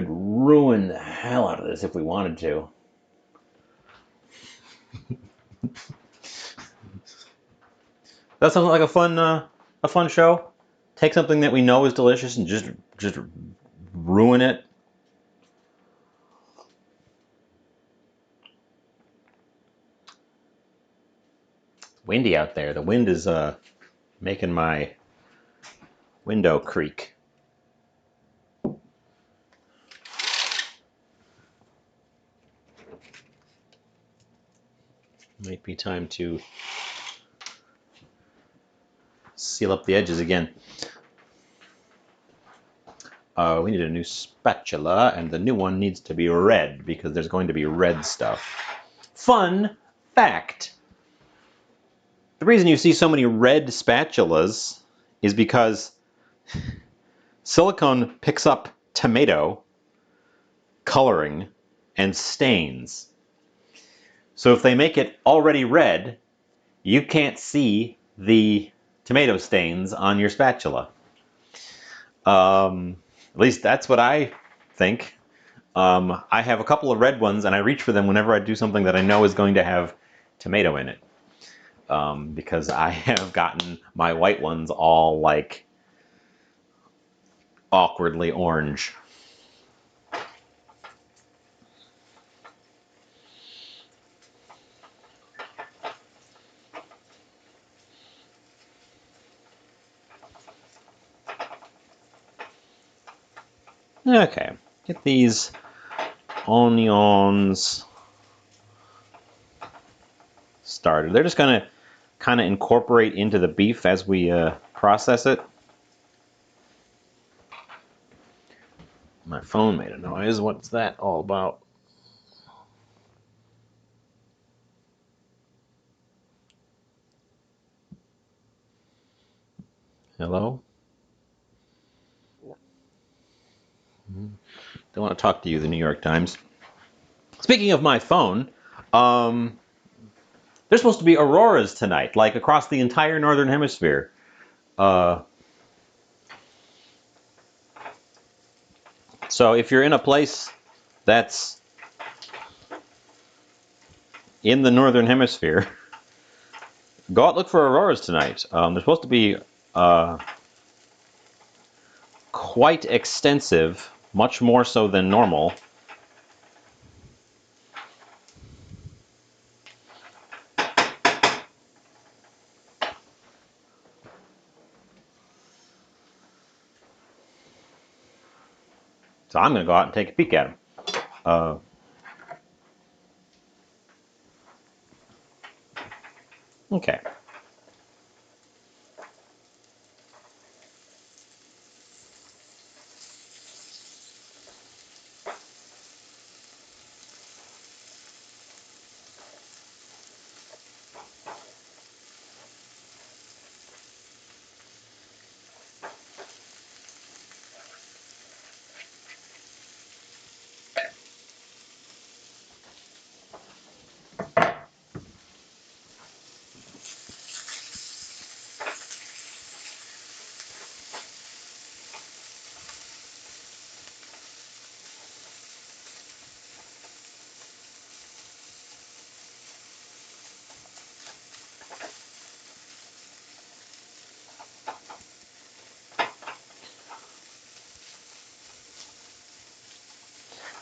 ruin the hell out of this if we wanted to. That sounds like a fun show. Take something that we know is delicious and just ruin it. Windy out there. The wind is making my window creak. Might be time to seal up the edges again. We need a new spatula, and the new one needs to be red because there's going to be red stuff. Fun fact. The reason you see so many red spatulas is because silicone picks up tomato coloring and stains. So if they make it already red, you can't see the tomato stains on your spatula. At least that's what I think. I have a couple of red ones, and I reach for them whenever I do something that I know is going to have tomato in it. Because I have gotten my white ones all like awkwardly orange. Okay, get these onions started. They're just gonna kind of incorporate into the beef as we process it. My phone made a noise. What's that all about? Hello? Don't want to talk to you, the New York Times. Speaking of my phone, there's supposed to be auroras tonight, like across the entire northern hemisphere. So if you're in a place that's in the northern hemisphere, go out look for auroras tonight. They're supposed to be quite extensive, much more so than normal. So I'm going to go out and take a peek at them. Okay.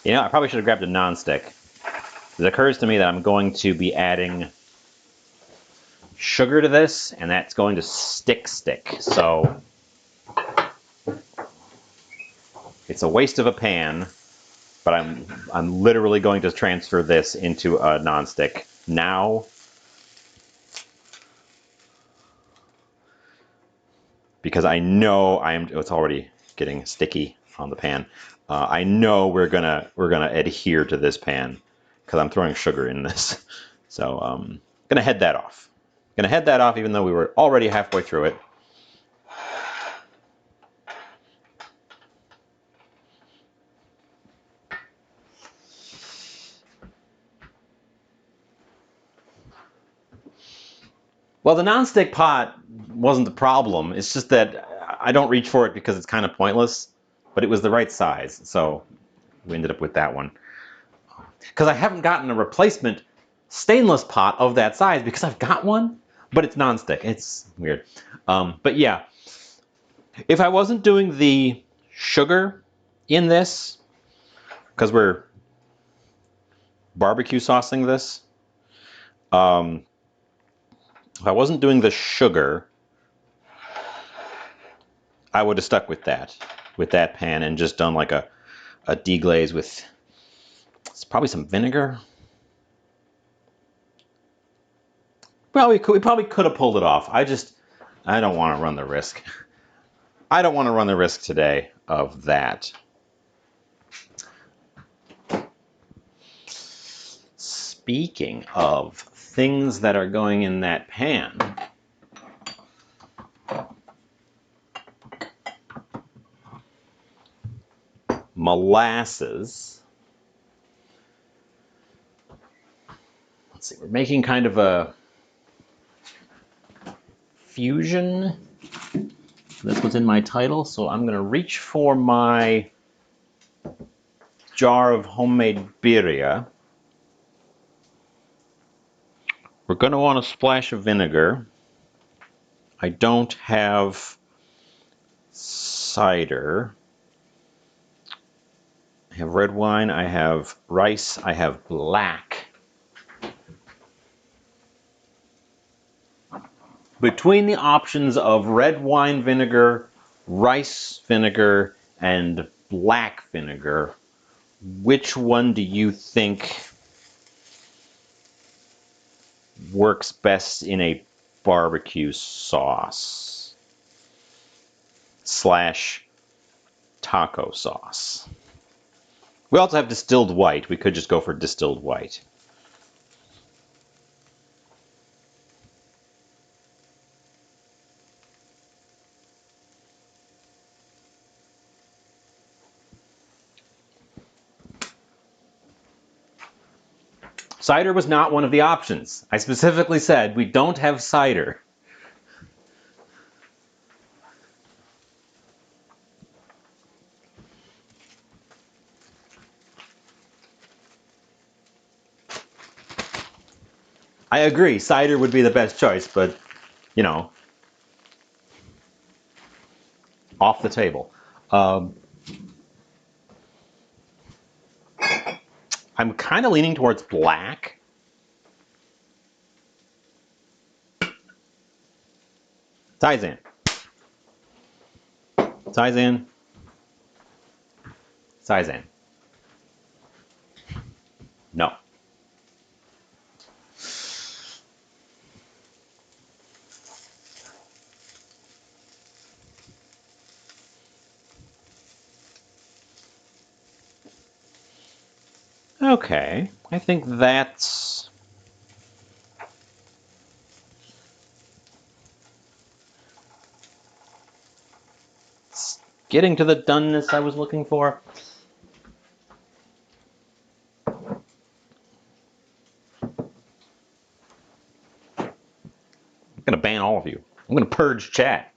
You know, I probably should have grabbed a nonstick. It occurs to me that I'm going to be adding sugar to this, and that's going to stick. So it's a waste of a pan, but I'm literally going to transfer this into a nonstick now, because I know it's already getting sticky on the pan. I know we're gonna adhere to this pan because I'm throwing sugar in this. So gonna head that off. Gonna head that off even though we were already halfway through it. Well, the nonstick pot wasn't the problem. It's just that I don't reach for it because it's kind of pointless, but it was the right size, so we ended up with that one. Because I haven't gotten a replacement stainless pot of that size because I've got one, but it's nonstick. It's weird. But yeah, if I wasn't doing the sugar in this, because we're barbecue saucing this, if I wasn't doing the sugar, I would have stuck with that pan and just done like a deglaze with probably some vinegar. Well, we probably could have pulled it off. I just I don't want to run the risk. I don't want to run the risk today of that. Speaking of things that are going in that pan, molasses. Let's see, we're making kind of a fusion. That's what's in my title, so I'm going to reach for my jar of homemade birria. We're going to want a splash of vinegar. I don't have cider. I have red wine, I have rice, I have black. Between the options of red wine vinegar, rice vinegar, and black vinegar, which one do you think works best in a barbecue sauce slash taco sauce? We also have distilled white. We could just go for distilled white. Cider was not one of the options. I specifically said we don't have cider. I agree, cider would be the best choice, but, you know, off the table. I'm kind of leaning towards black. Taizan. Taizan. Taizan. No. Okay, I think that's getting to the doneness I was looking for. I'm gonna ban all of you. I'm gonna purge chat.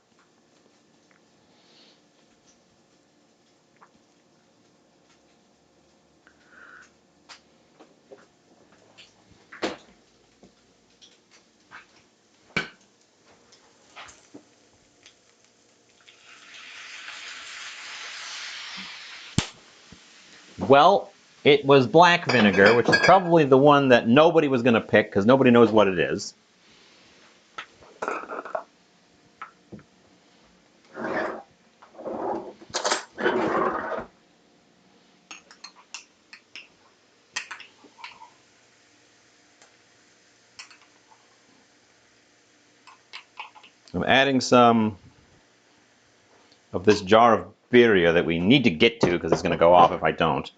Well, it was black vinegar, which is probably the one that nobody was gonna pick because nobody knows what it is. I'm adding some of this jar of birria that we need to get to because it's going to go off if I don't.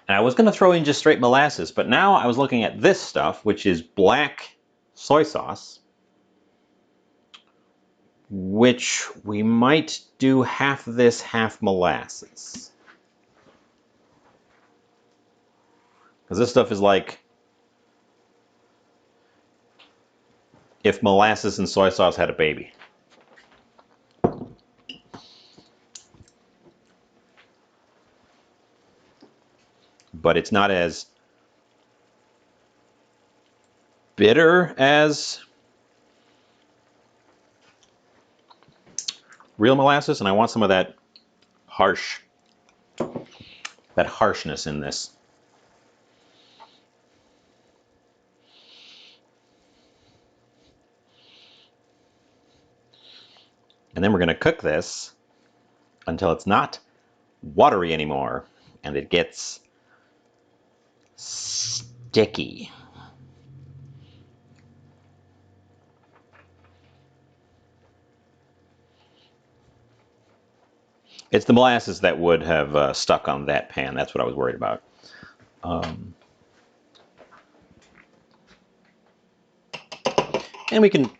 And I was going to throw in just straight molasses, but now I was looking at this stuff, which is black soy sauce, which we might do half this, half molasses. Because this stuff is like if molasses and soy sauce had a baby. But it's not as bitter as real molasses, and I want some of that harshness in this. And then we're going to cook this until it's not watery anymore and it gets sticky. It's the molasses that would have stuck on that pan. That's what I was worried about. And we can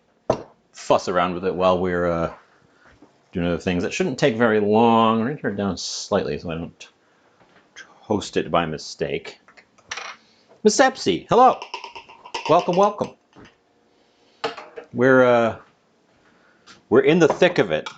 fuss around with it while we're doing other things. That shouldn't take very long. I'm going to turn it down slightly so I don't toast it by mistake. Miss Sepsi, hello. Welcome, welcome. We're in the thick of it.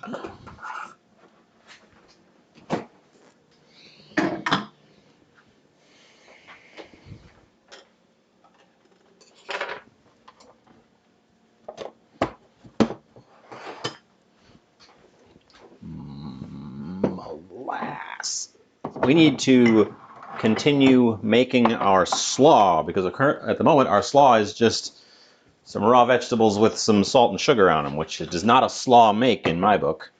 Molasses. We need to continue making our slaw because at the moment our slaw is just some raw vegetables with some salt and sugar on them, which does not a slaw make in my book.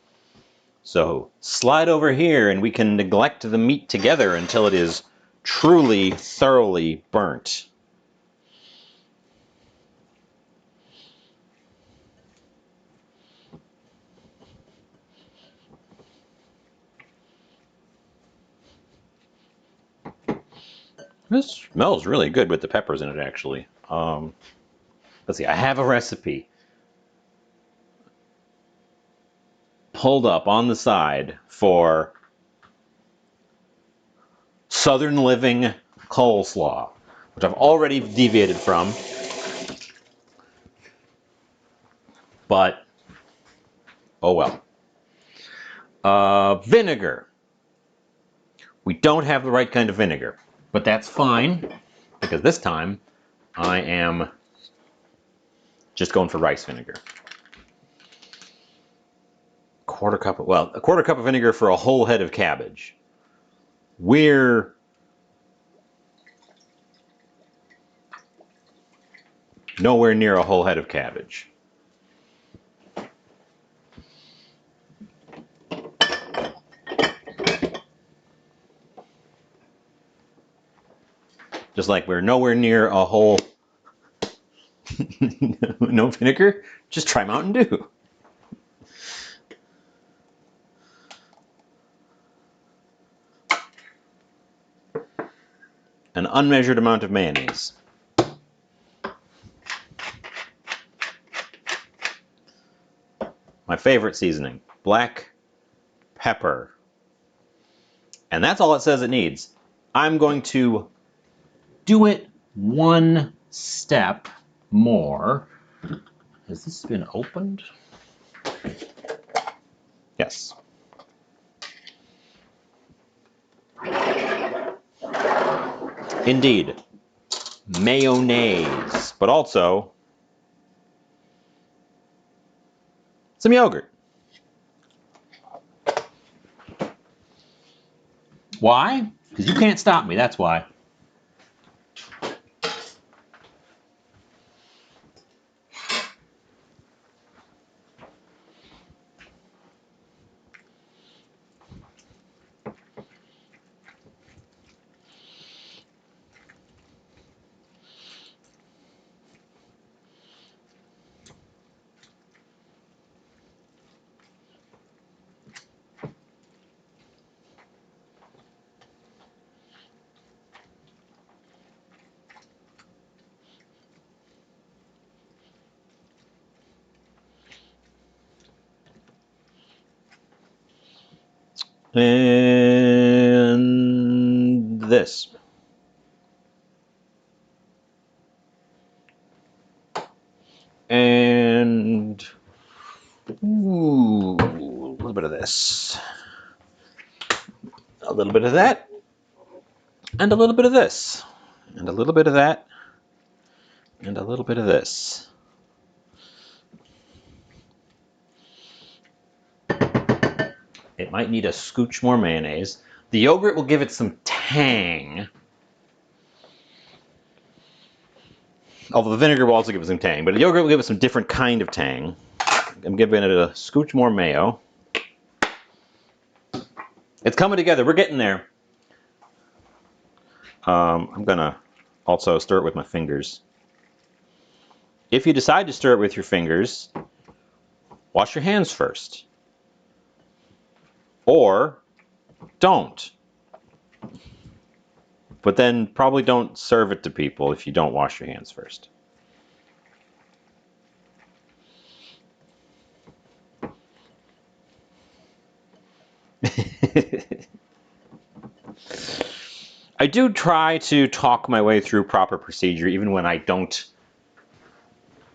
So slide over here and we can neglect the meat together until it is truly, thoroughly burnt. This smells really good with the peppers in it, actually. Let's see, I have a recipe pulled up on the side for Southern Living coleslaw, which I've already deviated from. But, oh well. Vinegar. We don't have the right kind of vinegar, but that's fine because this time I am just going for rice vinegar. A quarter cup of vinegar for a whole head of cabbage. We're nowhere near a whole head of cabbage. Just like we're nowhere near a whole... No vinegar? Just try Mountain Dew. An unmeasured amount of mayonnaise. My favorite seasoning, black pepper. And that's all it says it needs. I'm going to do it one step more. Has this been opened? Yes. Indeed. Mayonnaise, but also some yogurt. Why? Because you can't stop me, that's why. And this. And ooh, a little bit of this. A little bit of that. And a little bit of this. And a little bit of that. And a little bit of this. It might need a scooch more mayonnaise. The yogurt will give it some tang. Although the vinegar will also give it some tang, but the yogurt will give it some different kind of tang. I'm giving it a scooch more mayo. It's coming together. We're getting there. I'm going to also stir it with my fingers. If you decide to stir it with your fingers, wash your hands first. Or don't. But then probably don't serve it to people if you don't wash your hands first. I do try to talk my way through proper procedure even when I don't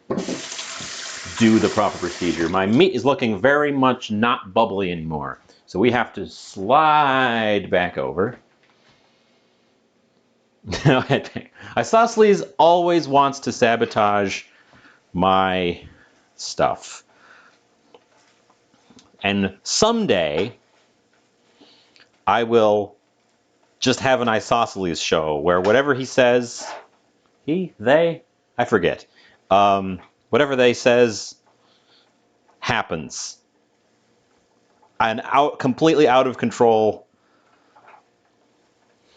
do the proper procedure. My meat is looking very much not bubbly anymore. So we have to slide back over. Isosceles always wants to sabotage my stuff. And someday I will just have an Isosceles show where whatever he says, they, I forget. Whatever they says happens. An completely out of control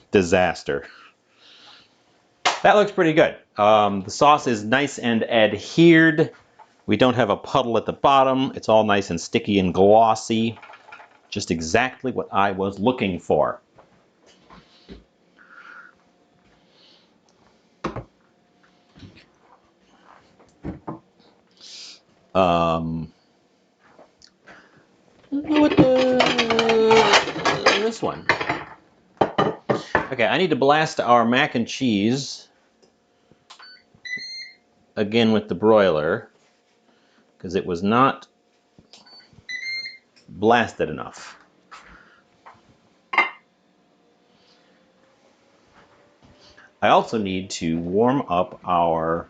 disaster. That looks pretty good. The sauce is nice and adhered. We don't have a puddle at the bottom. It's all nice and sticky and glossy. Just exactly what I was looking for. This one. Okay, I need to blast our mac and cheese again with the broiler because it was not blasted enough. I also need to warm up our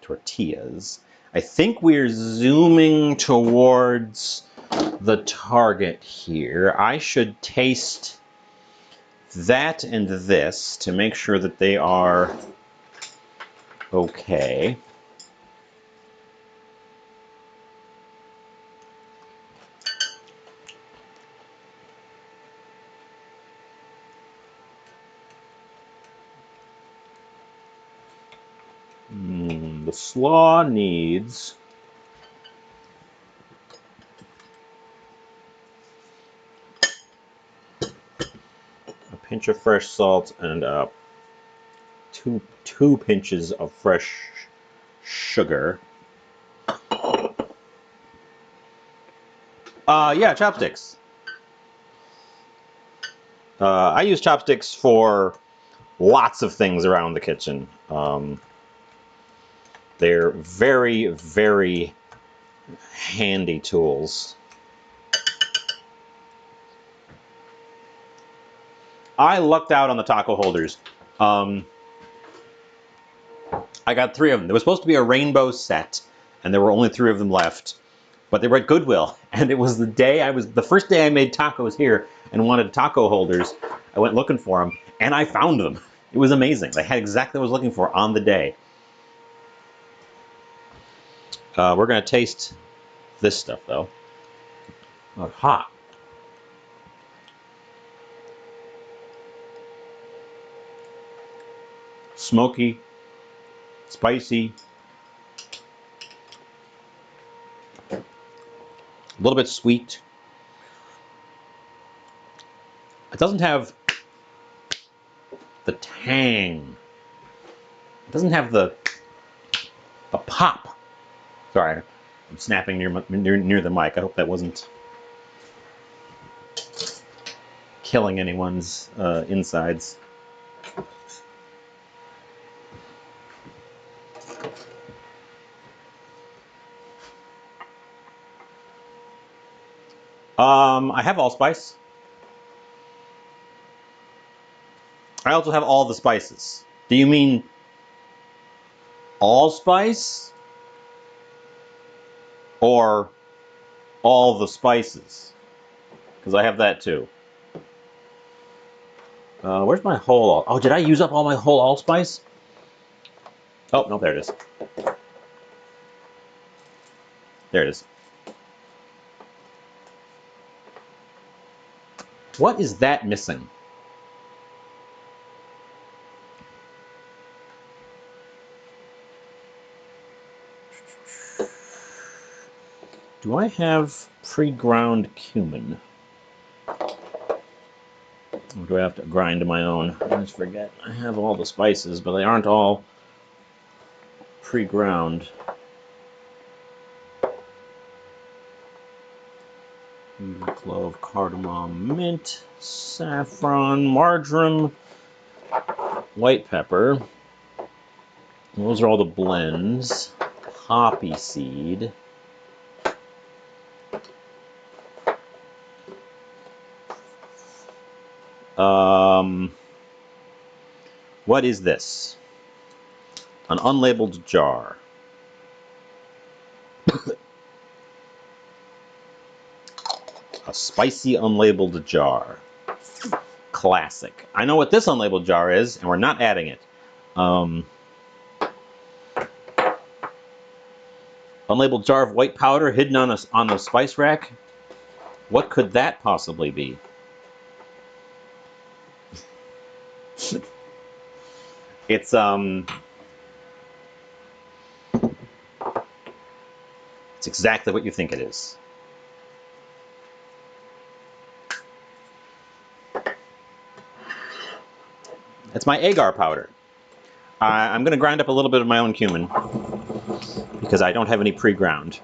tortillas. I think we're zooming towards the target here. I should taste that and this to make sure that they are okay. The slaw needs a pinch of fresh salt and two pinches of fresh sugar. Yeah, chopsticks. I use chopsticks for lots of things around the kitchen. They're very, very handy tools. I lucked out on the taco holders. I got 3 of them. There was supposed to be a rainbow set, and there were only 3 of them left. But they were at Goodwill, and it was the first day I made tacos here and wanted taco holders. I went looking for them, and I found them. It was amazing. They had exactly what I was looking for on the day. We're going to taste this stuff, though. Oh, it's hot. Smoky, spicy, a little bit sweet. It doesn't have the tang. It doesn't have the pop. Sorry, I'm snapping near the mic. I hope that wasn't killing anyone's insides. I have allspice. I also have all the spices. Do you mean allspice? Or all the spices? Because I have that too. Where's my whole... Oh, did I use up all my whole allspice? Oh, no, there it is. There it is. What is that missing? Do I have pre-ground cumin? Or do I have to grind my own? I always forget. I have all the spices, but they aren't all pre-ground. Clove, cardamom, mint, saffron, marjoram, white pepper. Those are all the blends. Poppy seed. What is this? An unlabeled jar. A spicy unlabeled jar. Classic. I know what this unlabeled jar is, and we're not adding it. Unlabeled jar of white powder hidden on a spice rack. What could that possibly be? It's exactly what you think it is. It's my agar powder. I'm going to grind up a little bit of my own cumin because I don't have any pre-ground.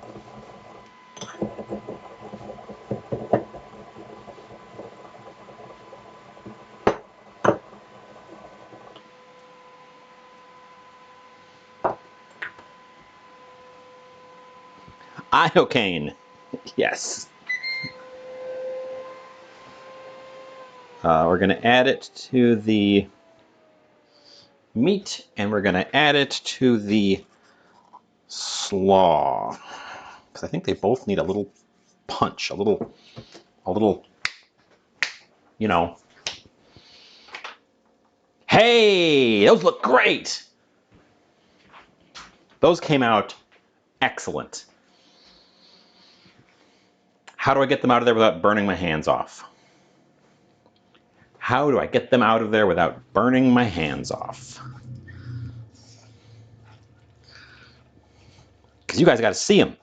Iocane. Yes. We're going to add it to the meat, and we're going to add it to the slaw. Because I think they both need a little punch, a little, you know. Hey, those look great. Those came out excellent. How do I get them out of there without burning my hands off? How do I get them out of there without burning my hands off? Because you guys got to see them.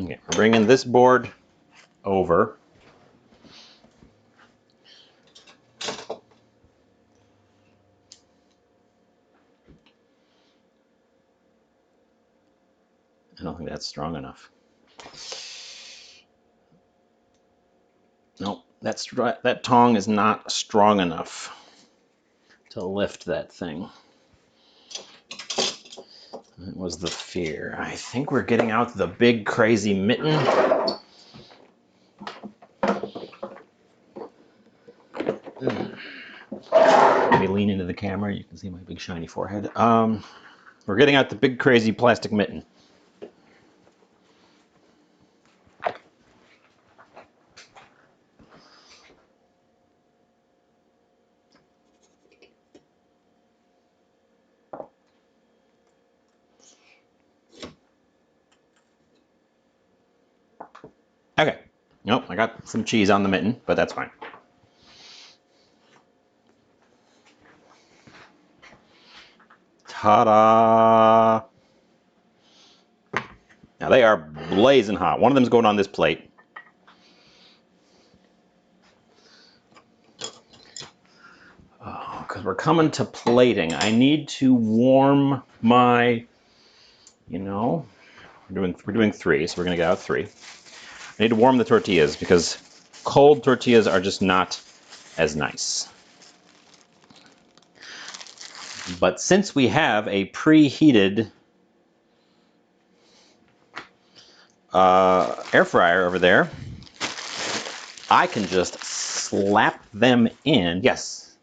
Okay, we're bringing this board over. I don't think that's strong enough. Nope, that tong is not strong enough to lift that thing. That was the fear. I think we're getting out the big crazy mitten. Let me lean into the camera. You can see my big shiny forehead. We're getting out the big crazy plastic mitten. Okay. Nope, I got some cheese on the mitten, but that's fine. Ta-da! Now they are blazing hot. One of them's going on this plate. Oh, because we're coming to plating. I need to warm my, we're doing 3, so we're gonna get out 3. I need to warm the tortillas because cold tortillas are just not as nice. But since we have a preheated air fryer over there, I can just slap them in. Yes,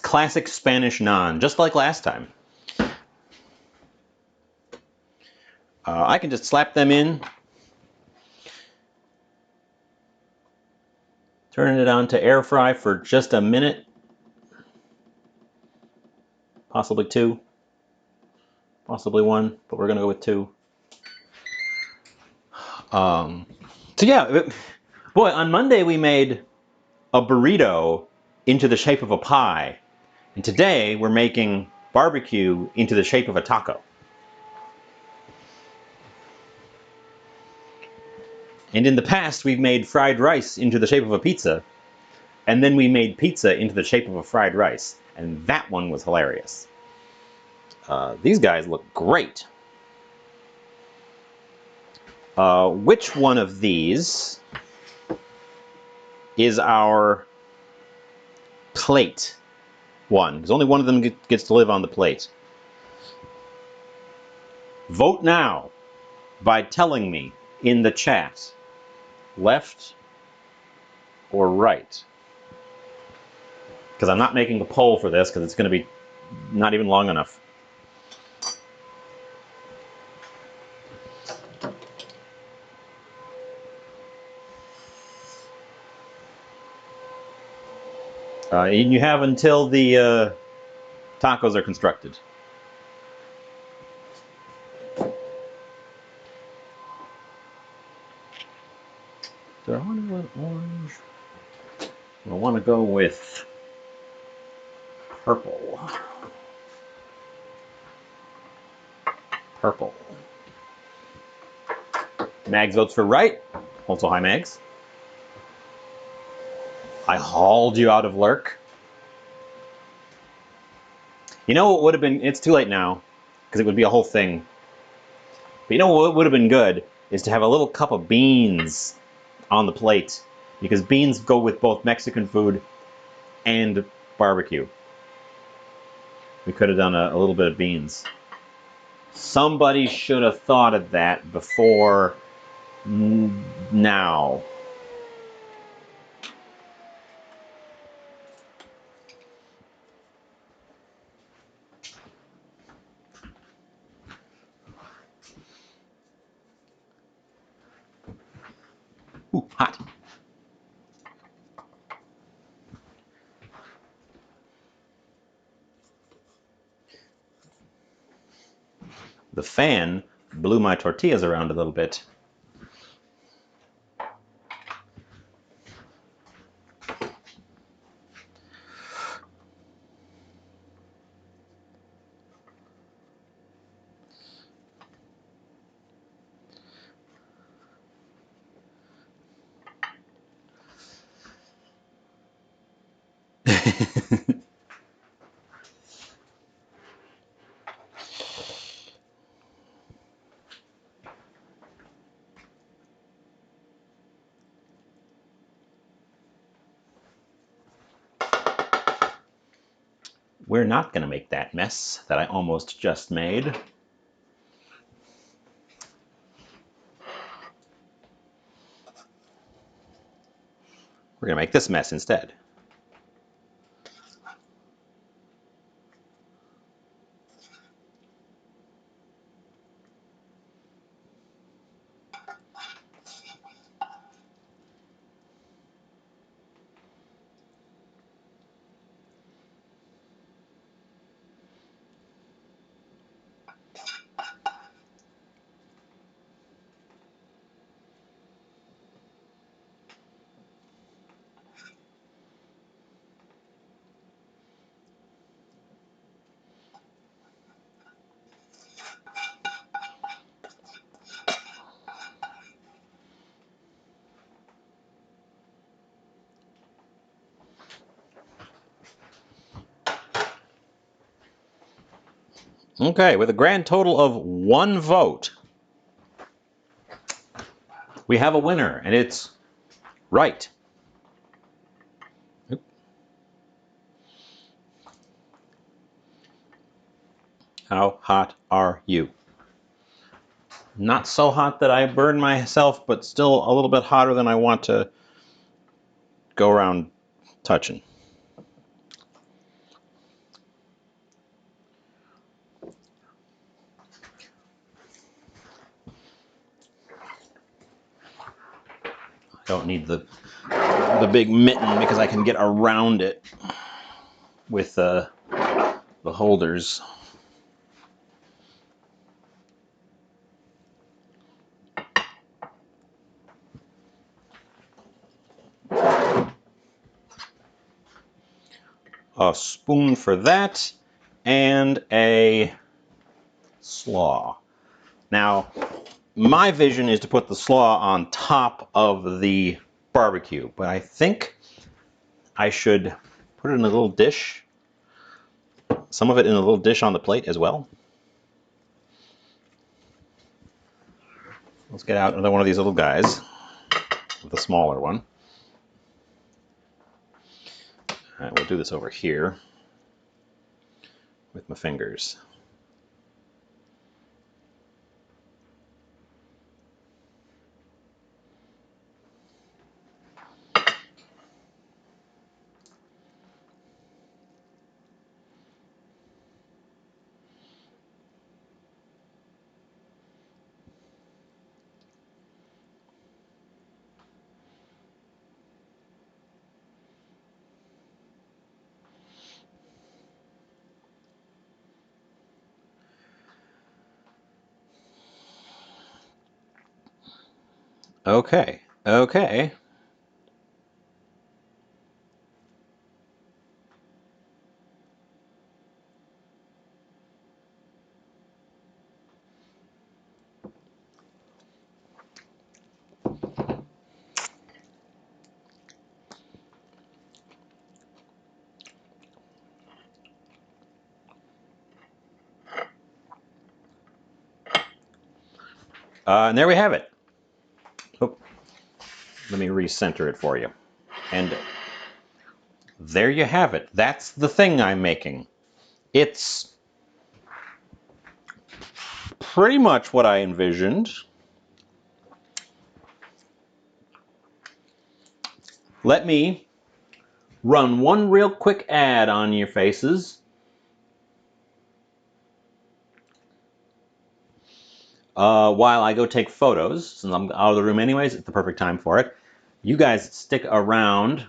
classic Spanish naan, just like last time. I can just slap them in, turn it on to air fry for just a minute, possibly 2. possibly one, but we're gonna go with two. So yeah, boy, on Monday we made a burrito into the shape of a pie, and today we're making barbecue into the shape of a taco. And in the past we've made fried rice into the shape of a pizza, and then we made pizza into the shape of a fried rice, and that one was hilarious. These guys look great. Which one of these is our plate one? Because only one of them gets to live on the plate. Vote now by telling me in the chat, left or right. Because I'm not making a poll for this because it's going to be not even long enough. And you have until the tacos are constructed. Do I want to go orange? I want to go with purple. Purple. Mags votes for right. Also, hi, Mags. I hauled you out of Lurk. You know what would have been... It's too late now, because it would be a whole thing. But you know what would have been good is to have a little cup of beans on the plate, because beans go with both Mexican food and barbecue. We could have done a little bit of beans. Somebody should have thought of that before now. Ooh, hot. The fan blew my tortillas around a little bit. We're not going to make that mess that I almost just made. We're going to make this mess instead. Okay, with a grand total of 1 vote, we have a winner, and it's right. Oop. How hot are you? Not so hot that I burn myself, but still a little bit hotter than I want to go around touching. I don't need the big mitten because I can get around it with the holders. a spoon for that, and a slaw. Now, my vision is to put the slaw on top of the barbecue, but I think I should put it in a little dish, some of it in a little dish on the plate as well. Let's get out another one of these little guys, the smaller one. All right, we'll do this over here with my fingers. Okay, okay. And there we have it. Oh, let me recenter it for you. And there you have it. That's the thing I'm making. It's pretty much what I envisioned. Let me run one real quick ad on your faces. While I go take photos, since I'm out of the room anyways, it's the perfect time for it. You guys stick around,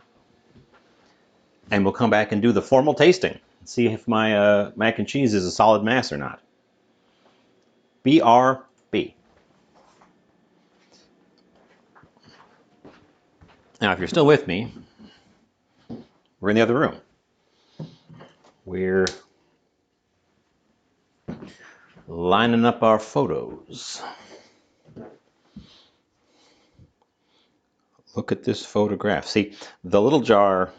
and we'll come back and do the formal tasting. See if my mac and cheese is a solid mass or not. BRB. Now, if you're still with me, we're in the other room. We're lining up our photos. Look at this photograph. See, the little jar,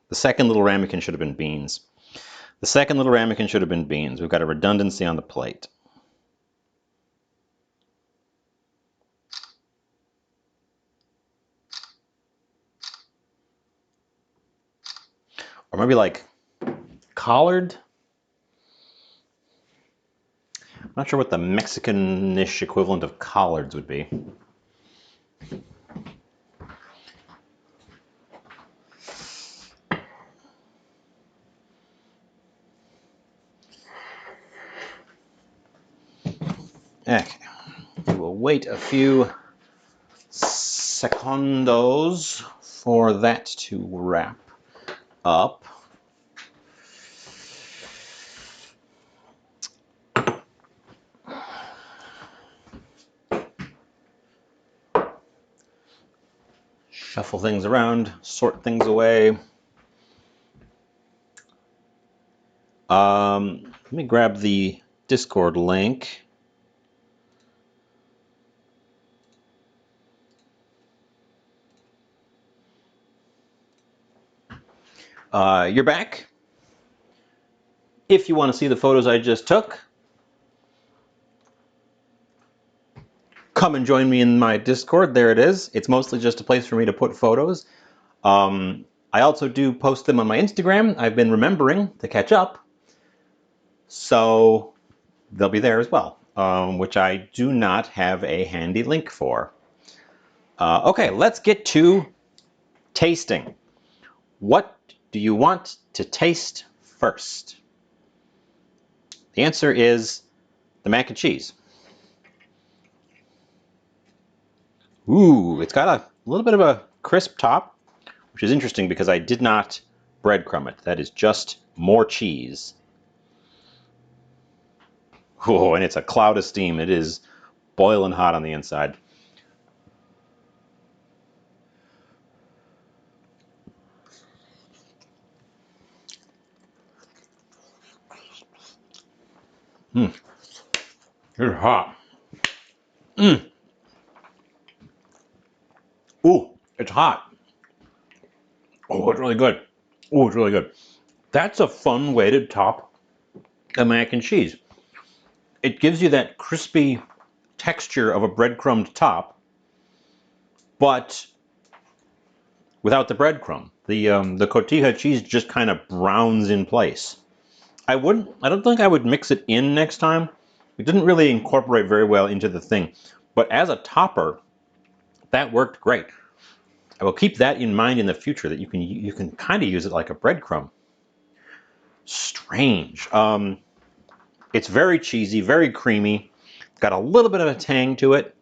the second little ramekin should have been beans. The second little ramekin should have been beans. We've got a redundancy on the plate. Or maybe like collard. I'm not sure what the Mexican-ish equivalent of collards would be. Okay, we will wait a few secondos for that to wrap up. Shuffle things around, sort things away. Let me grab the Discord link. You're back. If you want to see the photos I just took, come and join me in my Discord. There it is. It's mostly just a place for me to put photos. I also do post them on my Instagram. I've been remembering to catch up, so they'll be there as well, which I do not have a handy link for. Okay, let's get to tasting. What do you want to taste first? The answer is the mac and cheese. Ooh, it's got a little bit of a crisp top, which is interesting because I did not breadcrumb it. That is just more cheese. Oh, and it's a cloud of steam. It is boiling hot on the inside. Mm. It's hot. Mm. Ooh, it's hot. Oh, it's really good. Oh, it's really good. That's a fun way to top a mac and cheese. It gives you that crispy texture of a breadcrumbed top, but without the breadcrumb. The cotija cheese just kind of browns in place. I don't think I would mix it in next time. It didn't really incorporate very well into the thing. But as a topper, that worked great. I will keep that in mind in the future, that you can kind of use it like a breadcrumb. Strange. It's very cheesy, very creamy. Got a little bit of a tang to it.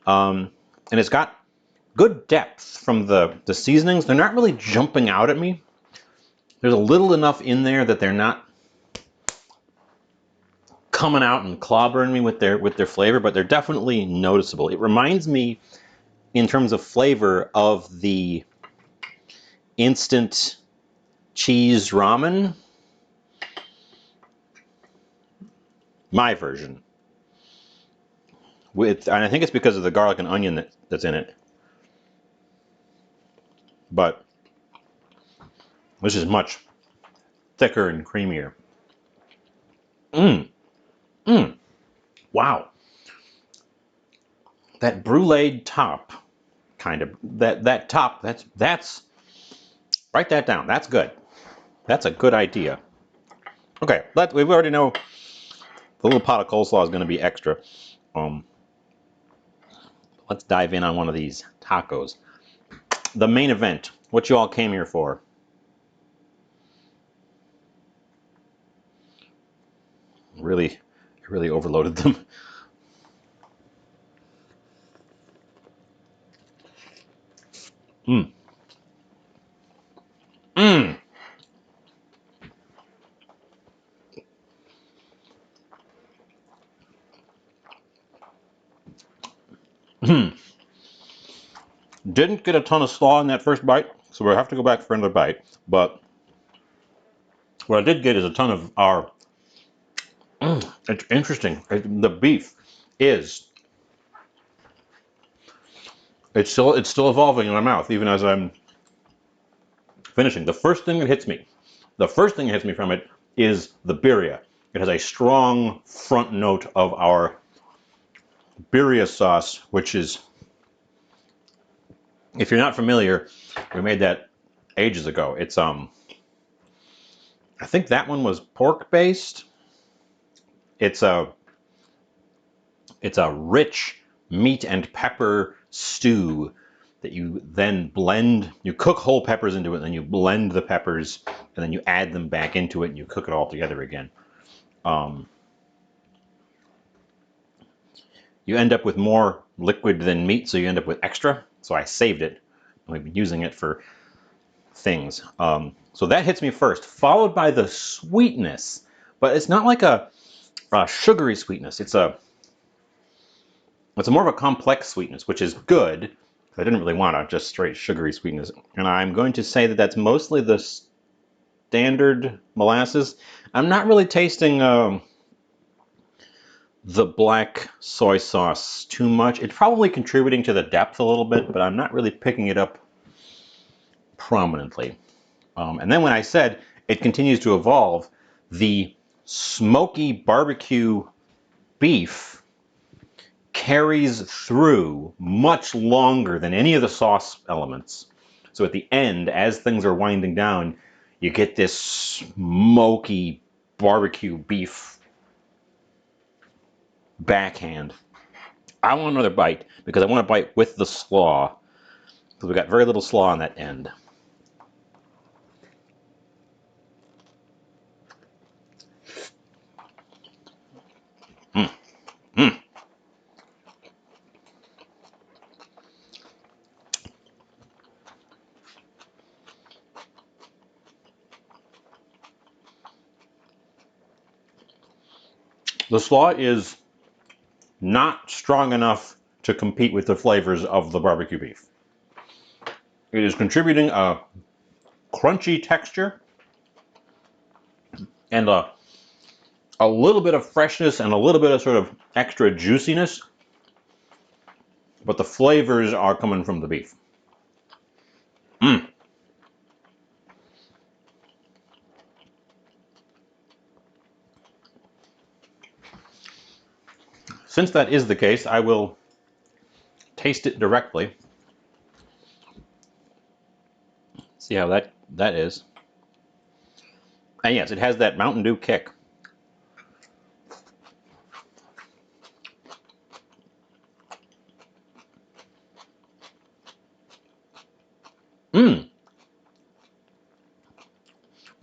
And it's got good depth from the seasonings. They're not really jumping out at me. There's a little enough in there that they're not coming out and clobbering me with their flavor, but they're definitely noticeable. It reminds me, in terms of flavor, of the instant cheese ramen, my version. And I think it's because of the garlic and onion that's in it. But this is much thicker and creamier. Mmm, mmm, wow. That brulee top, kind of, that top, that's, write that down. That's good. That's a good idea. Okay, we already know the little pot of coleslaw is going to be extra. Um, let's dive in on one of these tacos. The main event, what you all came here for. Really, really overloaded them. Mmm. Mmm. Mmm. Didn't get a ton of slaw in that first bite, so we'll have to go back for another bite. But what I did get is a ton of our. It's interesting. The beef is. It's still evolving in my mouth, even as I'm finishing. The first thing that hits me, from it is the birria. It has a strong front note of our birria sauce, which is, if you're not familiar, we made that ages ago. It's I think that one was pork based. It's a rich meat and pepper stew that you then blend. You cook whole peppers into it, and then you blend the peppers, and then you add them back into it, and you cook it all together again. You end up with more liquid than meat, so you end up with extra. So I saved it, and we've been using it for things. So that hits me first, followed by the sweetness, but it's not like a sugary sweetness. It's a more of a complex sweetness, which is good. I didn't really want just straight sugary sweetness, and I'm going to say that that's mostly the standard molasses. I'm not really tasting the black soy sauce too much. It's probably contributing to the depth a little bit, but I'm not really picking it up prominently. And then when I said it continues to evolve, the smoky barbecue beef carries through much longer than any of the sauce elements. So at the end, as things are winding down, you get this smoky barbecue beef backhand. I want another bite because I want to bite with the slaw, because we got very little slaw on that end. Mm, mm. The slaw is not strong enough to compete with the flavors of the barbecue beef. It is contributing a crunchy texture and a a little bit of freshness and a little bit of sort of extra juiciness, but the flavors are coming from the beef. Since that is the case, I will taste it directly. See how that is. And yes, it has that Mountain Dew kick.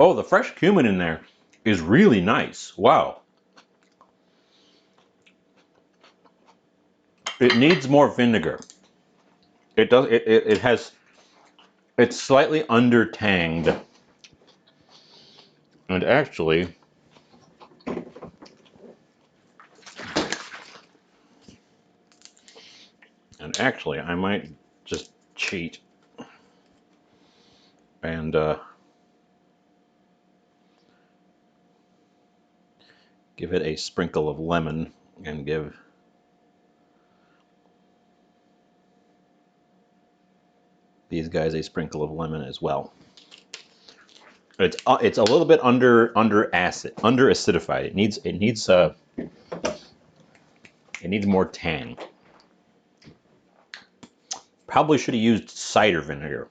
Oh, the fresh cumin in there is really nice. Wow. It needs more vinegar. It does. It has. It's slightly under-tanged. And actually, I might just cheat and give it a sprinkle of lemon and give these guys a sprinkle of lemon as well. It's a little bit under acidified. It needs more tang. Probably should have used cider vinegar.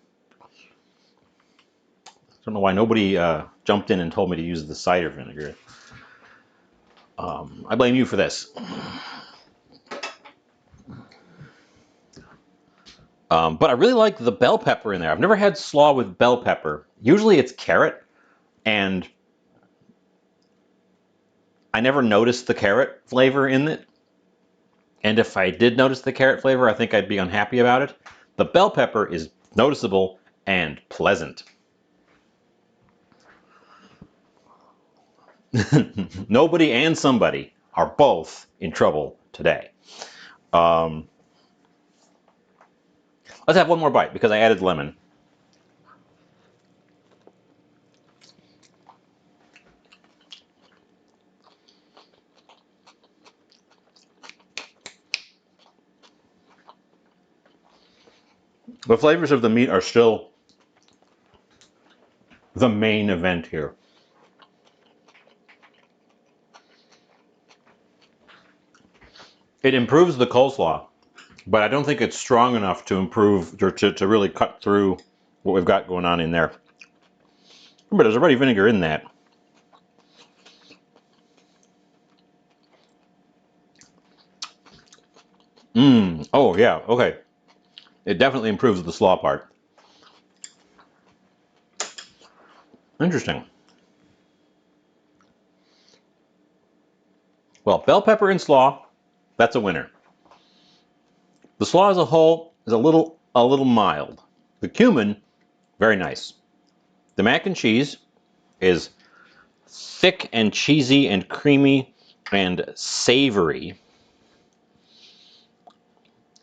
I don't know why nobody jumped in and told me to use the cider vinegar. I blame you for this. But I really like the bell pepper in there. I've never had slaw with bell pepper. Usually it's carrot, and I never noticed the carrot flavor in it. And if I did notice the carrot flavor, I think I'd be unhappy about it. The bell pepper is noticeable and pleasant. Nobody and somebody are both in trouble today. Let's have one more bite because I added lemon. The flavors of the meat are still the main event here. It improves the coleslaw, but I don't think it's strong enough to improve or to really cut through what we've got going on in there. But there's already vinegar in that. Oh yeah, okay. It definitely improves the slaw part. Interesting. Well, bell pepper and slaw, that's a winner. The slaw as a whole is a little mild. The cumin, very nice. The mac and cheese is thick and cheesy and creamy and savory.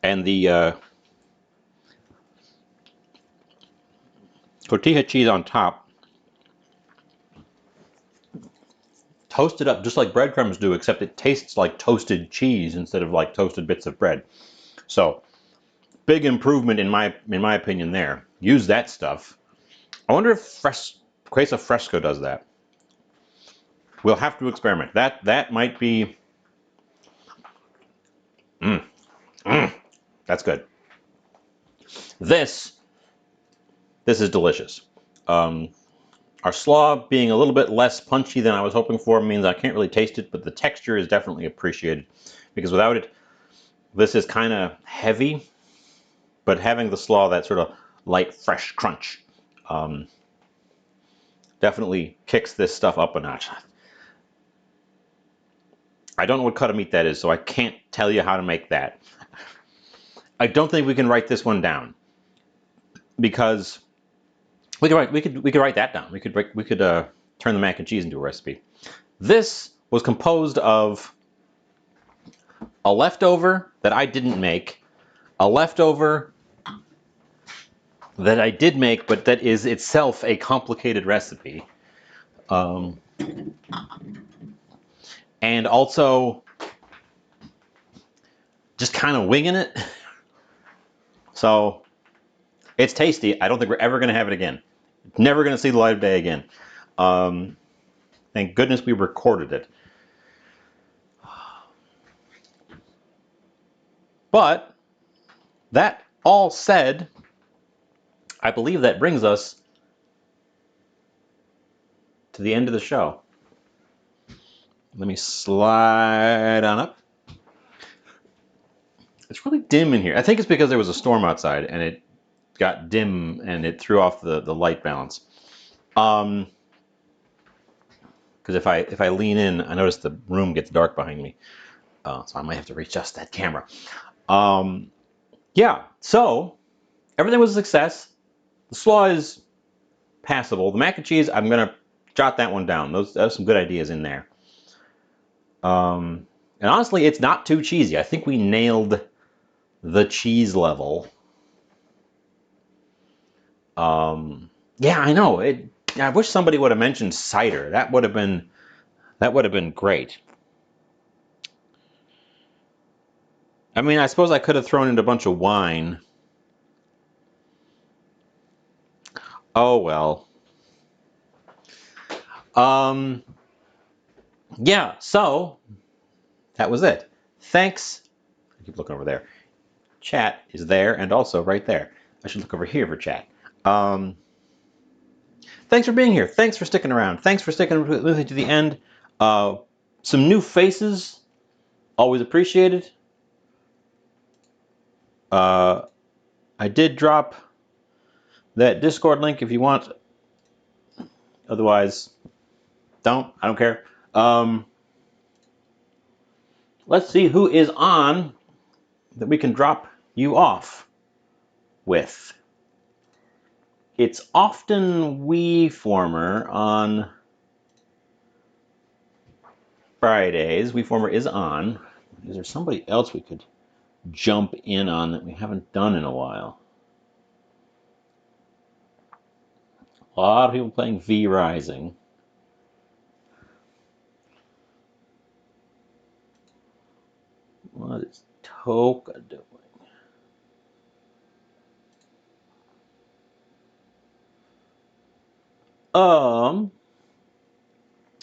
And the tortilla cheese on top, toasted up just like breadcrumbs do, except it tastes like toasted cheese instead of like toasted bits of bread. So, big improvement in my opinion there. Use that stuff. I wonder if Queso Fresco does that. We'll have to experiment. That might be. That's good. This is delicious. Our slaw being a little bit less punchy than I was hoping for means I can't really taste it, but the texture is definitely appreciated because without it, this is kind of heavy, but having the slaw, that sort of light, fresh crunch, definitely kicks this stuff up a notch. I don't know what cut of meat that is, so I can't tell you how to make that. I don't think we can write this one down because we could write that down. We could turn the mac and cheese into a recipe. This was composed of a leftover that I didn't make, a leftover that I did make, but that is itself a complicated recipe, and also just kind of winging it. So it's tasty. I don't think we're ever going to have it again. Never going to see the light of day again. Thank goodness we recorded it. But that all said, I believe that brings us to the end of the show. Let me slide on up. It's really dim in here. I think it's because there was a storm outside and it got dim and it threw off the light balance. Because if I lean in, I notice the room gets dark behind me. So I might have to readjust that camera. Yeah, so everything was a success. The slaw is passable. The mac and cheese, I'm going to jot that one down. There's some good ideas in there. And honestly, it's not too cheesy. I think we nailed the cheese level. Yeah, I know. I wish somebody would have mentioned cider. That would have been great. I mean, I suppose I could have thrown in a bunch of wine. Oh well. Yeah, so that was it. Thanks. I keep looking over there. Chat is there and also right there. I should look over here for chat. Thanks for being here. Thanks for sticking around. Thanks for sticking with me to the end. Some new faces, always appreciated. I did drop that Discord link if you want. Otherwise, don't. I don't care. Let's see who is on that we can drop you off with. It's often WeFormer on Fridays. WeFormer is on. Is there somebody else we could jump in on that we haven't done in a while? A lot of people playing V Rising. What is Toka doing?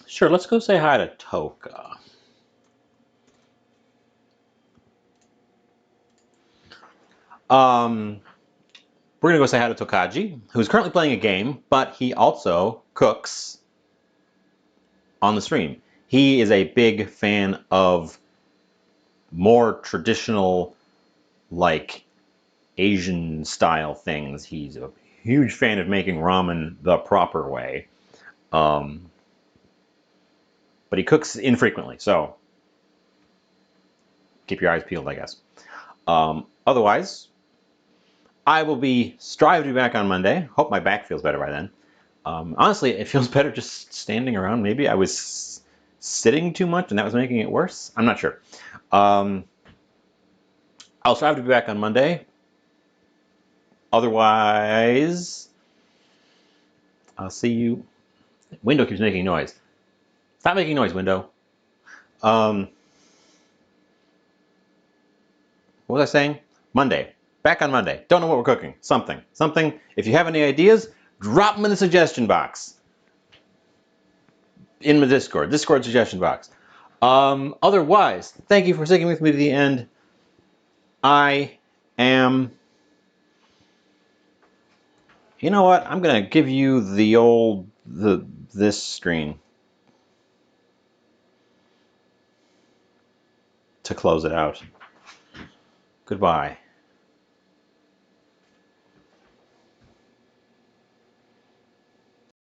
Sure, let's go say hi to Toka. We're gonna go say hi to Tokaji, who's currently playing a game, but he also cooks on the stream. He is a big fan of more traditional, like Asian style things. He's a huge fan of making ramen the proper way. But he cooks infrequently, so keep your eyes peeled, I guess. Otherwise, I will be striving to be back on Monday. Hope my back feels better by then. Honestly, it feels better just standing around. Maybe I was sitting too much and that was making it worse. I'm not sure. I'll strive to be back on Monday. Otherwise, I'll see you. Window keeps making noise. Stop making noise, window. What was I saying? Monday. Back on Monday. Don't know what we're cooking. Something. If you have any ideas, drop them in the suggestion box. In the Discord suggestion box. Otherwise, thank you for sticking with me to the end. I am... You know what? I'm going to give you this screen to close it out. Goodbye.